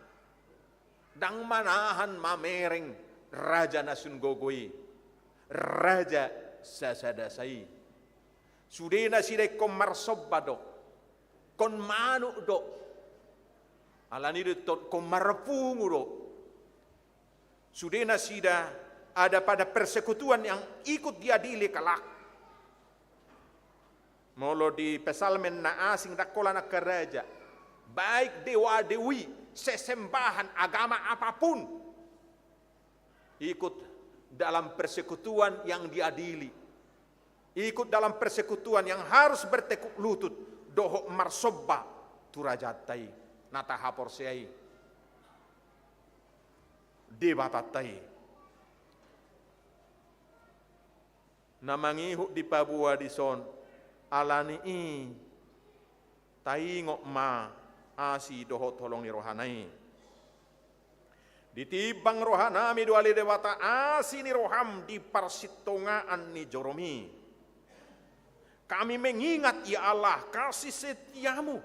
dang manahan mamereng raja nasun gogoi raja sasadasai sudena sidai kom marsobado kon manu do alani do kom marpungu do sudena sida ada pada persekutuan yang ikut diadili kelak. Molo di pesalmen na asing dakola na keraja. Baik dewa dewi sesembahan agama apapun ikut dalam persekutuan yang diadili. Ikut dalam persekutuan yang harus bertekuk lutut. Dohok marsobba turajatai nataha porsiai debatatai. Namangihu di Papua di son alani taingok ma asi dohot tolong ni rohanai ditibang rohanami duali dewata asi ni roham di parsitongaan ni joromi kami mengingat ya Allah kasih setiamu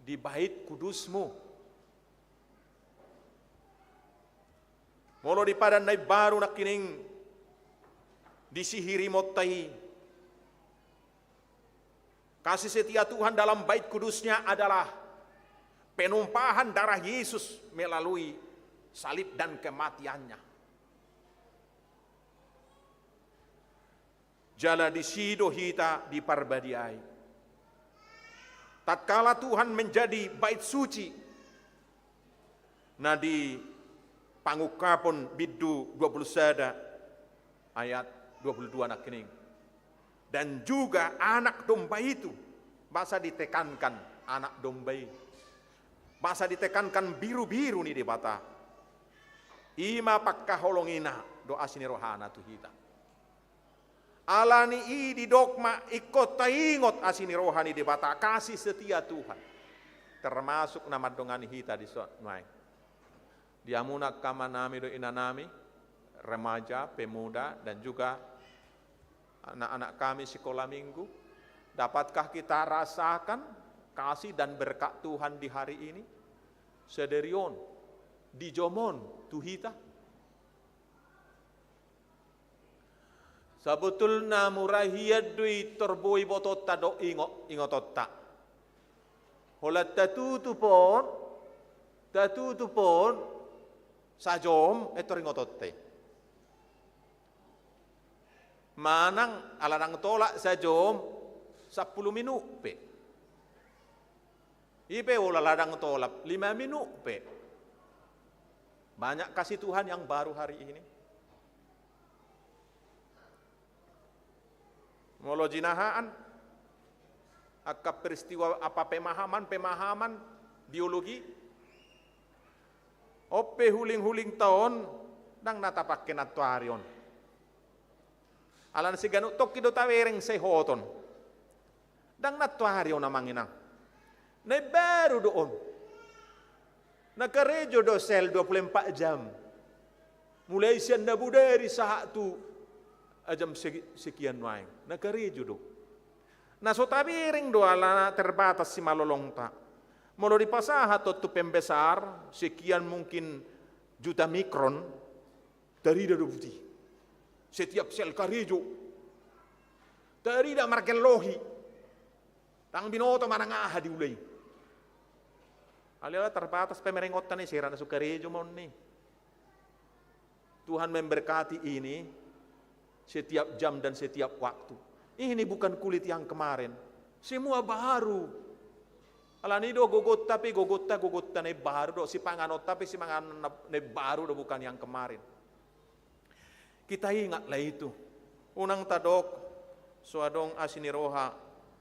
di bait kudusmu molo di padan nai baru nakining disihiri motai kasih setia Tuhan dalam bait kudusnya adalah penumpahan darah Yesus melalui salib dan kematiannya. Jala disido hita di parbadiai. Tatkala Tuhan menjadi bait suci, nadi pangukapon biddu 20 ayat 22 anak kening. Dan juga anak domba itu masa ditekankan anak domba masa ditekankan biru-biru nih di bata ima pakka holongina doa sini rohana tu hita alani i di dogma ikut taingot asini rohani di bata kasih setia Tuhan termasuk nama dongani hita di sonai diamuna kamanami do inanami remaja, pemuda, dan juga anak-anak kami sekolah minggu. Dapatkah kita rasakan kasih dan berkat Tuhan di hari ini? Sederion, dijomon, tuhita. Sabutulna murahiyad dui torboi bototta do ingototta. Holat tatutupon, sajom etor ingototte. Manang alarang tolak sajom 10 minut pe. Ipe ula ladang tolak 5 minut pe. Banyak kasih Tuhan yang baru hari ini. Molo jinahaan, akap peristiwa apa pemahaman biologi, ope huling-huling tahun, nang natapakke natuarion. Alan si ganut tok kido tawereng say hoton. Dang natuarion namang inang. Na baru doon. Nakarejo do sel 24 jam. Mulai siyan na budari sa hatu ajam sekian waing. Nakarejo do. Naso tawiring do ala terbatas si malolongta. Molo dipasaha to pembesar sekian mungkin juta mikron dari da putih. Setiap sel karejo. Dari da markelohi. Tang binoto manangaha di ulay. Alila terbatas pemerengotan ni sira na sukarejo mon ni. Tuhan memberkati ini setiap jam dan setiap waktu. Ini bukan kulit yang kemarin. Semua baru. Alanido gogot tapi gogotta ne baru do si panganot tapi si panganot ne baru do bukan yang kemarin. Kita ingatlah itu. Unang tadok suadong asiniroha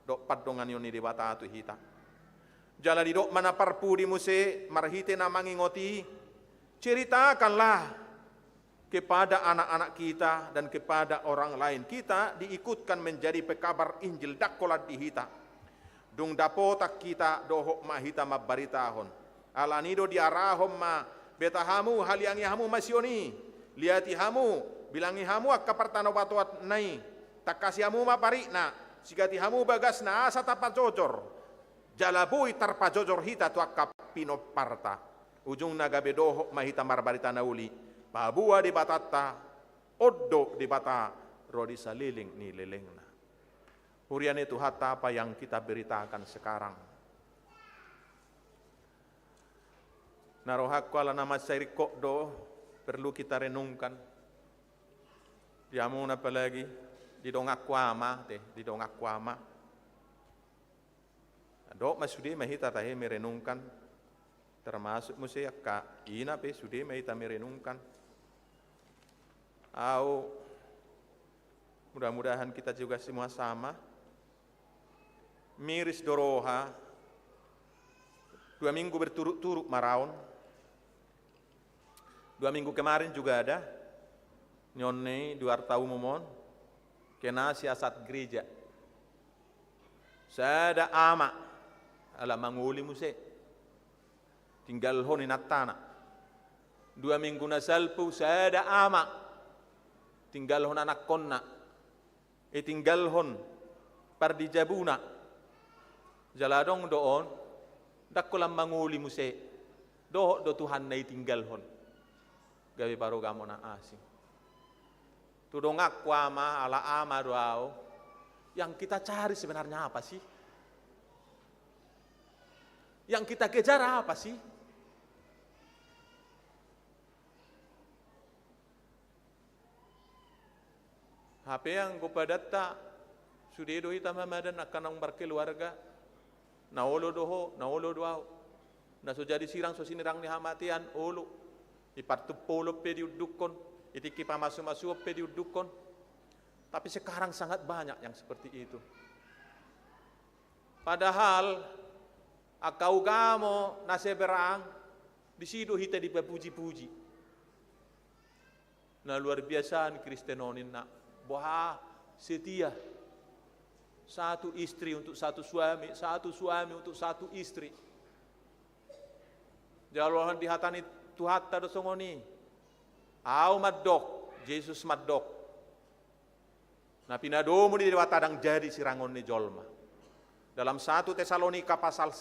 dok padongan yoni di bata atu hita. Jala di dok mana parpudi muse marhite na mangingoti, ceritakanlah kepada anak-anak kita dan kepada orang lain. Kita diikutkan menjadi pekabar Injil dakolat di hita. Dung dapotak kita dohok mahita mabaritahon. Alanido diarahom ma betahamu haliangi hamu masioni. Liati hamu bilangi hamu akapartano batuat nai. Takasi hamu maparikna. Sigati hamu bagas na asa tapat jojor. Jalabui tarpa jojor hita tu akap pinoparta. Ujung nagabe dohok mahita marbarita nauli. Pabua di batata, oddo di bata, rodi saliling ni lelengna. Hurian itu hatta apa yang kita beritakan sekarang. Narohak kuala nama sairikok do, perlu kita renungkan. Diamun apalagi, di dongak kuama, di dongak kuama. Dok masudi mahita tahe merenungkan. Termasuk musia ka ina pe sudi mahita merenungkan. Au mudah-mudahan kita juga semua sama. Miris doroha 2 minggu berturut-turut maraon. 2 minggu kemarin juga ada nyone duarta umumon kena siasat gereja. Sada ama ala manguli muse tinggal honi natana. 2 minggu nasalpu sada ama tinggal hon anak konna tinggal hon pardijabuna jaladong doon dakolam manguli muse do Tuhan na tinggal hon gawi baru gamo na asing tudong akwama ala ama doao. Yang kita cari sebenarnya apa sih? Yang kita kejar apa sih? HP yang kepada tak sudah itu mamadan akan nang berkeluarga naolo doho naolo doao na so jadi sirang so sinirang ni hamatian olo ipartu polo pe diudukon itiki pamasu-masu pe diudukon. Tapi sekarang sangat banyak yang seperti itu. Padahal akau gamo naseberang disido hita dipuji-puji. Nah luar biasa Kristenonin nak boha setia. Satu istri untuk satu suami untuk satu istri. Jalawan dihatani tuhatta dosongoni. Au maddok, Yesus maddok. Nah pinadomu di watadang jadi sirangon ni jolma. Dalam 1 Tesalonika pasal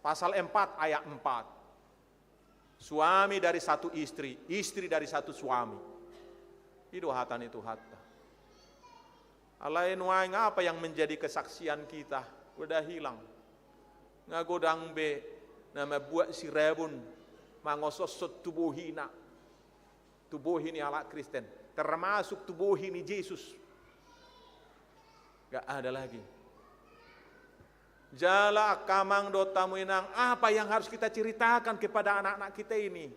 4 ayat 4. Suami dari satu istri, istri dari satu suami. Itu hatan itu hatta. Alain waing apa yang menjadi kesaksian kita udah hilang. Ngagodang be nama buat si rebun mangososot tubuhina. Tubuhini ala Kristen, termasuk tubuhini Yesus. Gak ada lagi. Jala kamang do tamu inang apa yang harus kita ceritakan kepada anak-anak kita ini?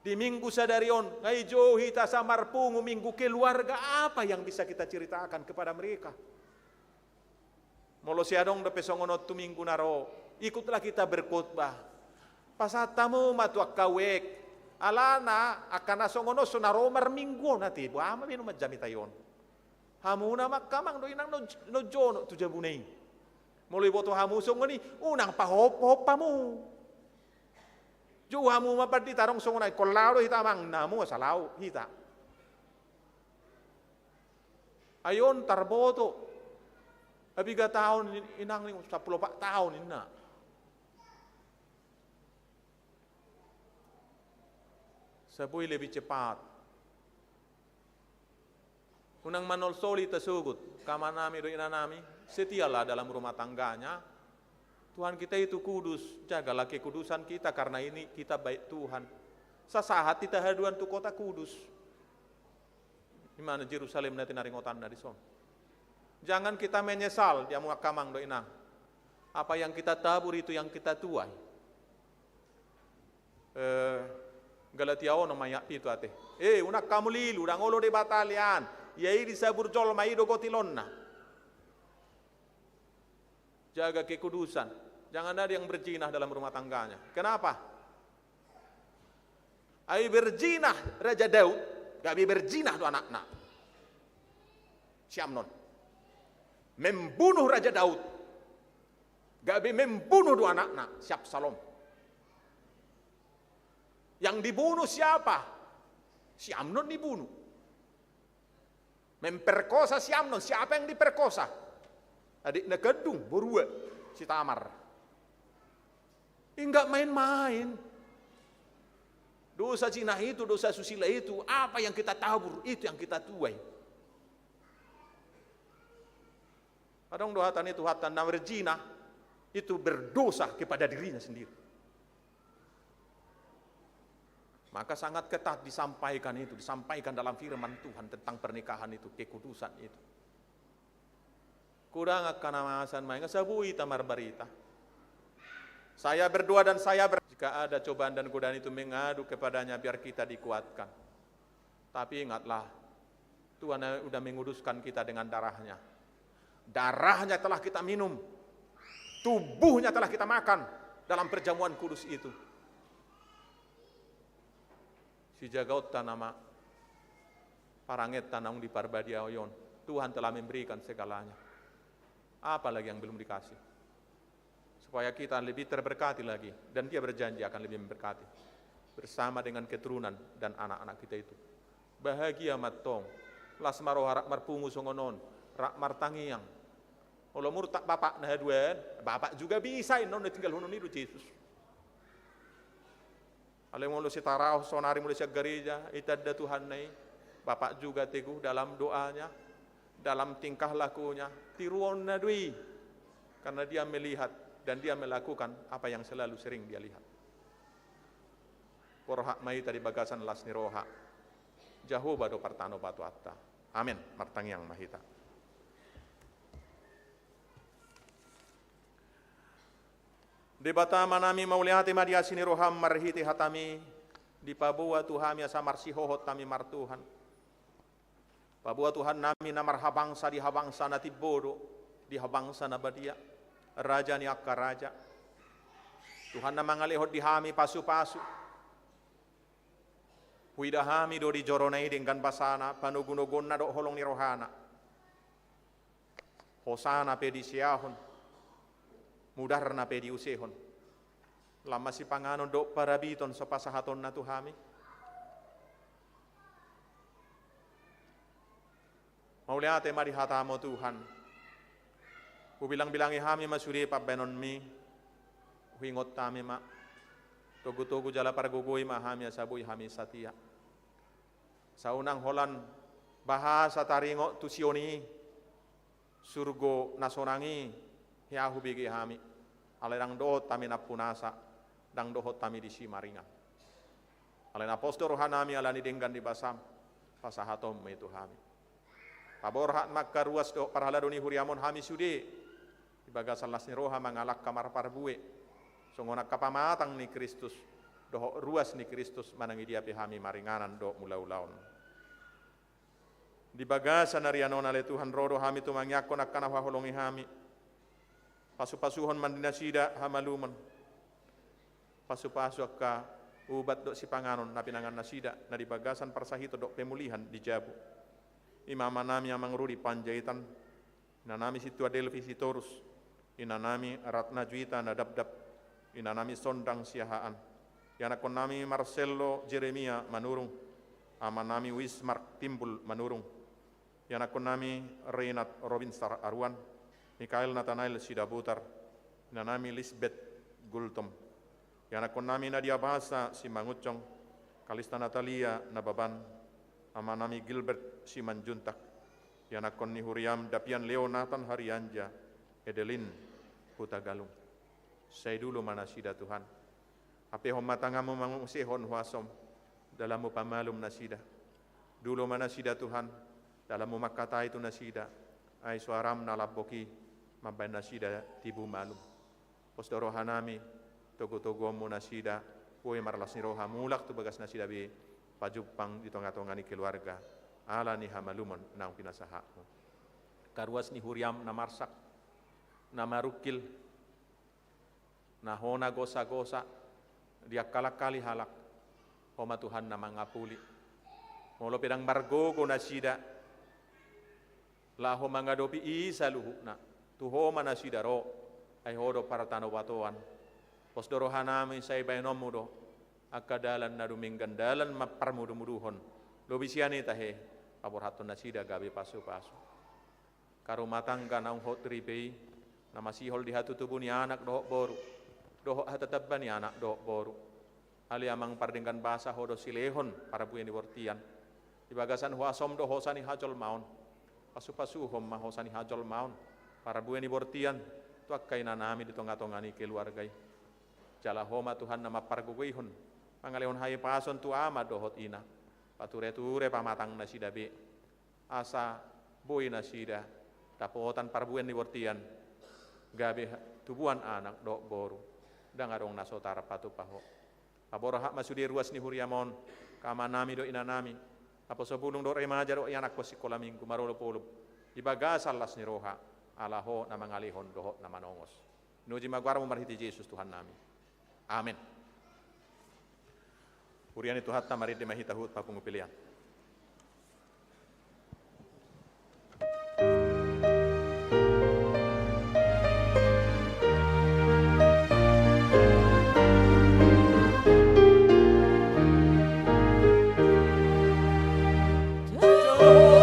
Di minggu sadarion, ngai jo hita samar pungu minggu keluarga, apa yang bisa kita ceritakan kepada mereka? Molo siadong de pesongonot tu minggu naro, ikutlah kita berkhotbah. Pasatamu matuak kawek, alana akan asongono sonaromar minggu nati, buama minum jamitayon. Hamuna makamang do inang no jono tu jabunei. Mulai boto hamu songoni, unang pahop pamu. Jo hamu mapati tarong songonai kolaro hita mang namu salau hita. Ayon tarboto. Abiga tahun inang ni 10 tahun ina. Sabui lebih cepat. Unang manol soli tersebut, kamanami do inanami, setialah dalam rumah tangganya. Tuhan kita itu kudus, jagalah kekudusan kita karena ini kita baik Tuhan. Sasahat kita haduan tu kota kudus. Di mana Yerusalem nanti naringotan dari son. Jangan kita menyesal dia muakamang do inang. Apa yang kita tabur itu yang kita tuai. Galatiao namanya itu ate. Unak kamu lilu, dangolo de batalian. Yai disabur jol maido gotilonna. Jaga kekudusan. Jangan ada yang berzinah dalam rumah tangganya. Kenapa? Ai berzinah Raja Daud, gak berzinah do anak-anak. Si Amnon. Membunuh Raja Daud. Gak membunuh do anak-anak, si Absalom. Yang dibunuh siapa? Si Amnon dibunuh. Memperkosa si Amnon, siapa yang diperkosa? Adiknya Gedung, Borua, si Tamar. Enggak main-main. Dosa zina itu, dosa susila itu, apa yang kita tabur, itu yang kita tuai. Kadang dohatan itu hatan na berzina, itu berdosa kepada dirinya sendiri. Maka sangat ketat disampaikan itu, disampaikan dalam firman Tuhan tentang pernikahan itu, kekudusan itu. Kurang akan amasan main sabui tamar barita. Saya berdoa dan jika ada cobaan dan godaan itu mengadu kepadanya biar kita dikuatkan. Tapi ingatlah, Tuhan sudah menguduskan kita dengan darahnya. Darahnya telah kita minum, tubuhnya telah kita makan dalam perjamuan kudus itu. Si jagaut tanama paranget tanang di parbadia oyon. Tuhan telah memberikan segalanya. Apa lagi yang belum dikasih? Supaya kita lebih terberkati lagi. Dan dia berjanji akan lebih memberkati. Bersama dengan keturunan dan anak-anak kita itu. Bahagia matong. Las maroharak marpungu songonon. Rak martangiang. Kalau murtak bapak nah duen. Bapak juga bisa. Non tinggal hunun itu Yesus. Alam mulu si tarau sonari mulu si gereja. Itadda Tuhan nai. Bapak juga teguh dalam doanya. Dalam tingkah lakunya. Tiruon na dui. Karena dia melihat. Dan dia melakukan apa yang selalu sering dia lihat. Porhak mai tadi bagasan lasni roha. Jahu bado partano batu atta. Amin. Martangiang mahita. Debata manami mauliati madia sini roham marhiti hatami. Di pabua Tuhan ya samar sihohot tami martuhan. Pabua Tuhan nami namar habangsa di habangsa natibodo. Di habangsa nabadia. Raja ni akka raja. Tuhan na mangalihot di hami pasu-pasu. Huida hami do di joronai dengan basana. Panugunugun na do holong ni rohana. Hosana pe di siahon. Mudar na pe di usehon. Lama si panganon do parabiton sa pasahaton na tuhami. Mauliate marihatamo Tuhan. Kubilang-bilangi hami masuri pabenon mi. Huingot tami ma. Togu-togu jala pargugui ma hami asabui hami satia. Sa unang holan bahasa taringo tusioni. Surgo nasonangi. Hiahu bigi hami. Alerang dohot tami napunasa. Dang dohot tami di simaringa. Alen apostol rohanami alani denggan di basam. Pasahatom itu hami. Paborhat makkaruas do parhaladoni huriamon hami sude. Bagasan lasni roha mangalak kamar parbue. Songonak kapamatang ni Kristus. doh ruas ni Kristus manangi dia pihami maringanan do mula-ulaon. Di bagasan narianon ale Tuhan rodo hami tu mangyakon akan haholongi hami. Pasu-pasuhon mandina sida hamaluman. Pasu-pasu akka ubat do si panganon na pinangan na sida na di bagasan parsahito do pemulihan di Jabu. Imama nami amang rudi panjaitan. Inanami situ adelvi sitorus. Inanami ratna juita na dabdab. Inanami sondang siahaan. Yanakon nami Marcelo Jeremia manurung. Amanami Wismark Timbul manurung. Yanakon nami Renat Robinstar Arwan, Mikael Nathanael Sidabutar, Inanami Lisbeth Gultom. Yanakon nami Nadia Bahasa Simangucong, Kalista Natalia Nababan, Amanami Gilbert Simanjuntak. Yanakon ni Huriam Dapian Leonatan Harianja, Edelin Hutagalung. Saya dulu mana sida Tuhan. Ape homatangamu mangusihon huasom, dalammu pamalum nasida. Dulu mana sida Tuhan. Dalam mumakata itu nasida, ay suaram nalaboki, mabay nasida tibu malum. Postoro hanami, togo-togo mo nasida, puwe marlas ni roha, mulak tu bagas nasida bi, pajupang di tonga-tonga ni keluarga, ala ni hamalumon na pinasaha mo. Karuas ni Huriam na marsak, na marukil, na hona gosa-gosa, dia kalak-kali halak, homa Tuhan na mangapuli. Molo pedang margogo nasida, laho mangadopi isa luhukna tuho mana sidaro ay hodo para tanawatoan posdoro hanami say baynomu do akadalan na duminggan dalan maparmudu-muduhon lobisiani tahe abor hatun na sida gabi pasu-pasu karumatangga na hot ribei na masihol di hatu tubuh ni anak dohok boru dohok hatatabba ni anak dohok boru ali amang pardengkan basa hodo silehon para buyen di wortian di bagasan huasom dohosani hajol maun pasu-pasu hom mahosani hajol maun para bueni bortian tu akkai nanami di tonga-tonga ni keluargai jala homa Tuhan nama parguguihon mangalehon hai pason tu ama dohot ina pature-ture pamatang nasida be asa boi nasida tapotan para bueni bortian gabe tubuan anak dok boru dangarong nasotara patu paho abora hak masudi ruas ni huriamon kamanami do inanami apa sebelum do remaja do anak ko sekolah minggu marolo polo di bagasal las ni roha alaho na mangalihon doho na manongos nuji magwara mo marhiti Yesus Tuhan nami amin uriani Tuhan ta marid mahita hut papungupilian Oh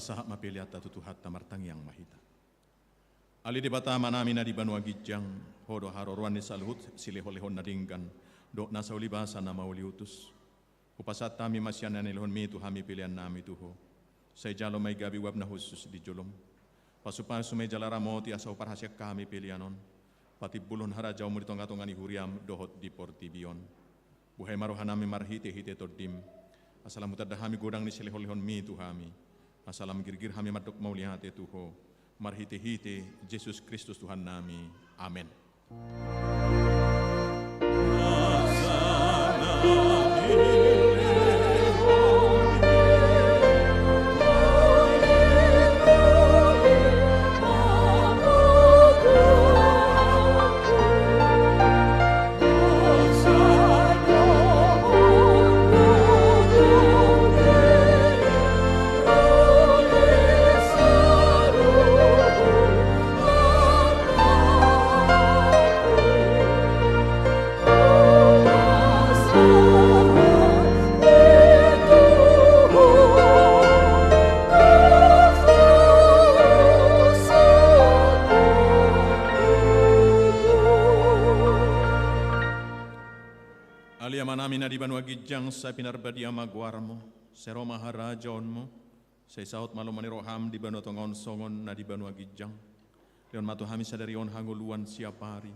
pasahak mapiliata tutuhat tamartang yang mahita. Ali di bata manami na di banua gijang, hodo haroruan ni saluhut silehol-lehon na dinggan, do nasa ulibasa na mauliutus. Upasat tami masyan na nilhon mi tuhami pilihan nami tuho. Say jalo may gabi wab na husus di jolom. Pasupasu may jalara moti asaw parhasyak kami pilihanon. Pati bulon harajaw mo ditong atongan ni huriam dohot di portibion. Buhay maruhan nami marhite-hite tordim. Asalam utadahami godang ni silehol-lehon mi tuhami. Asalam girgir hami madok maulihate tuho. Marhite-hite Yesus Kristus Tuhan nami. Amin. Gijang sa pinarbadia magwarmo, sero maharajaon mo, sa isaot malumani roham di banu tongon songon na di banu gijang, leon matuhami sa darion hanguluan siapari,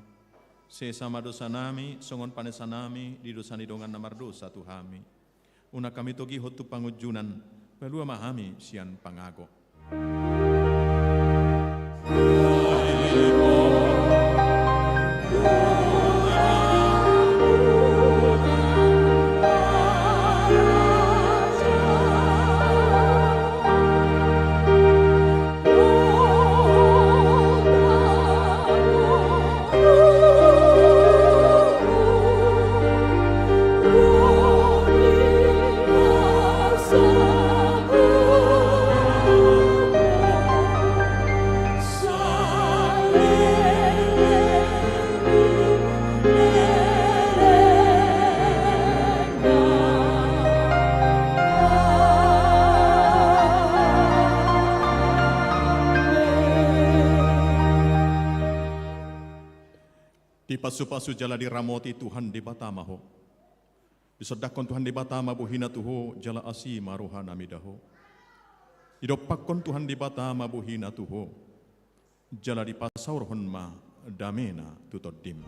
se sama dosa nami, songon panesa nami, di dosa nidongan na mardosa tuhami, una kami togi hotu pangujunan, pelua mahami sian pangago. Pasu-pasu jala di ramoti Tuhan di batamaho. Disodakon Tuhan di batama buhina tuho jala asi maruha namidaho. Idopakon Tuhan di batama buhina tuho jala di pasaur honma damena tutodim.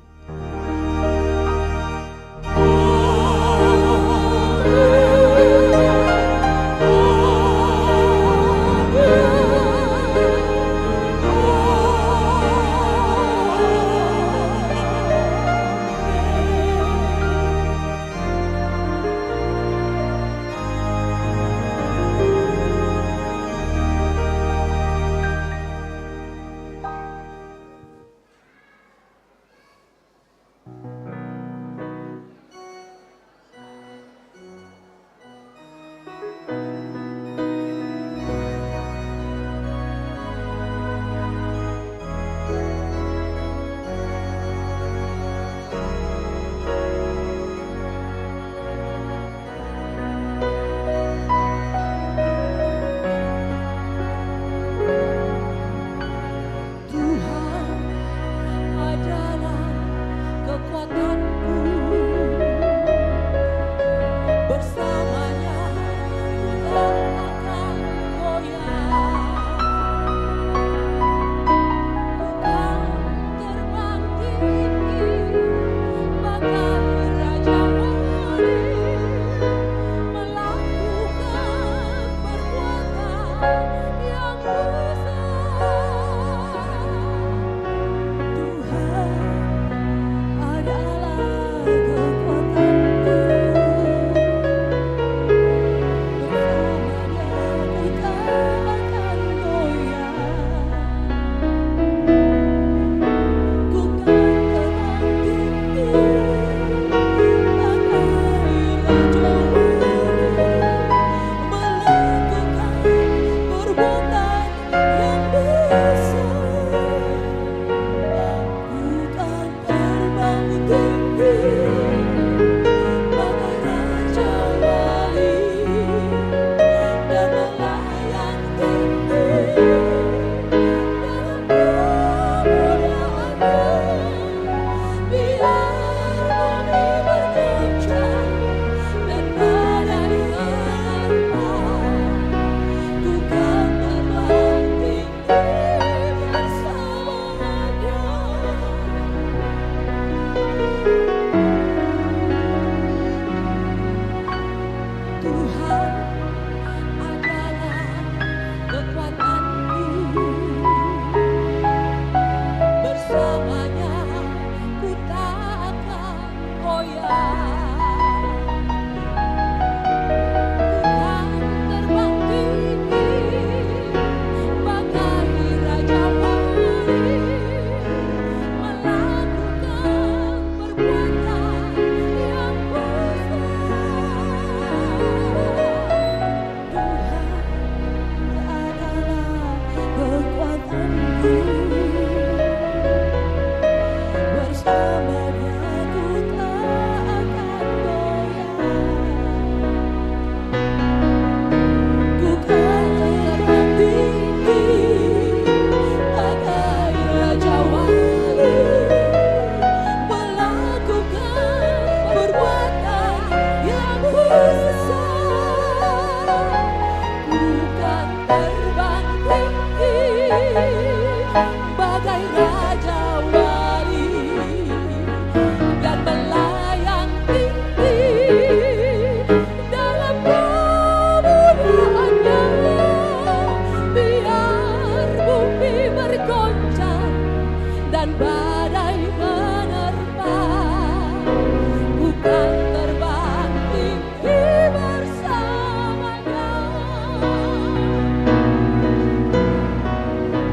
Yesus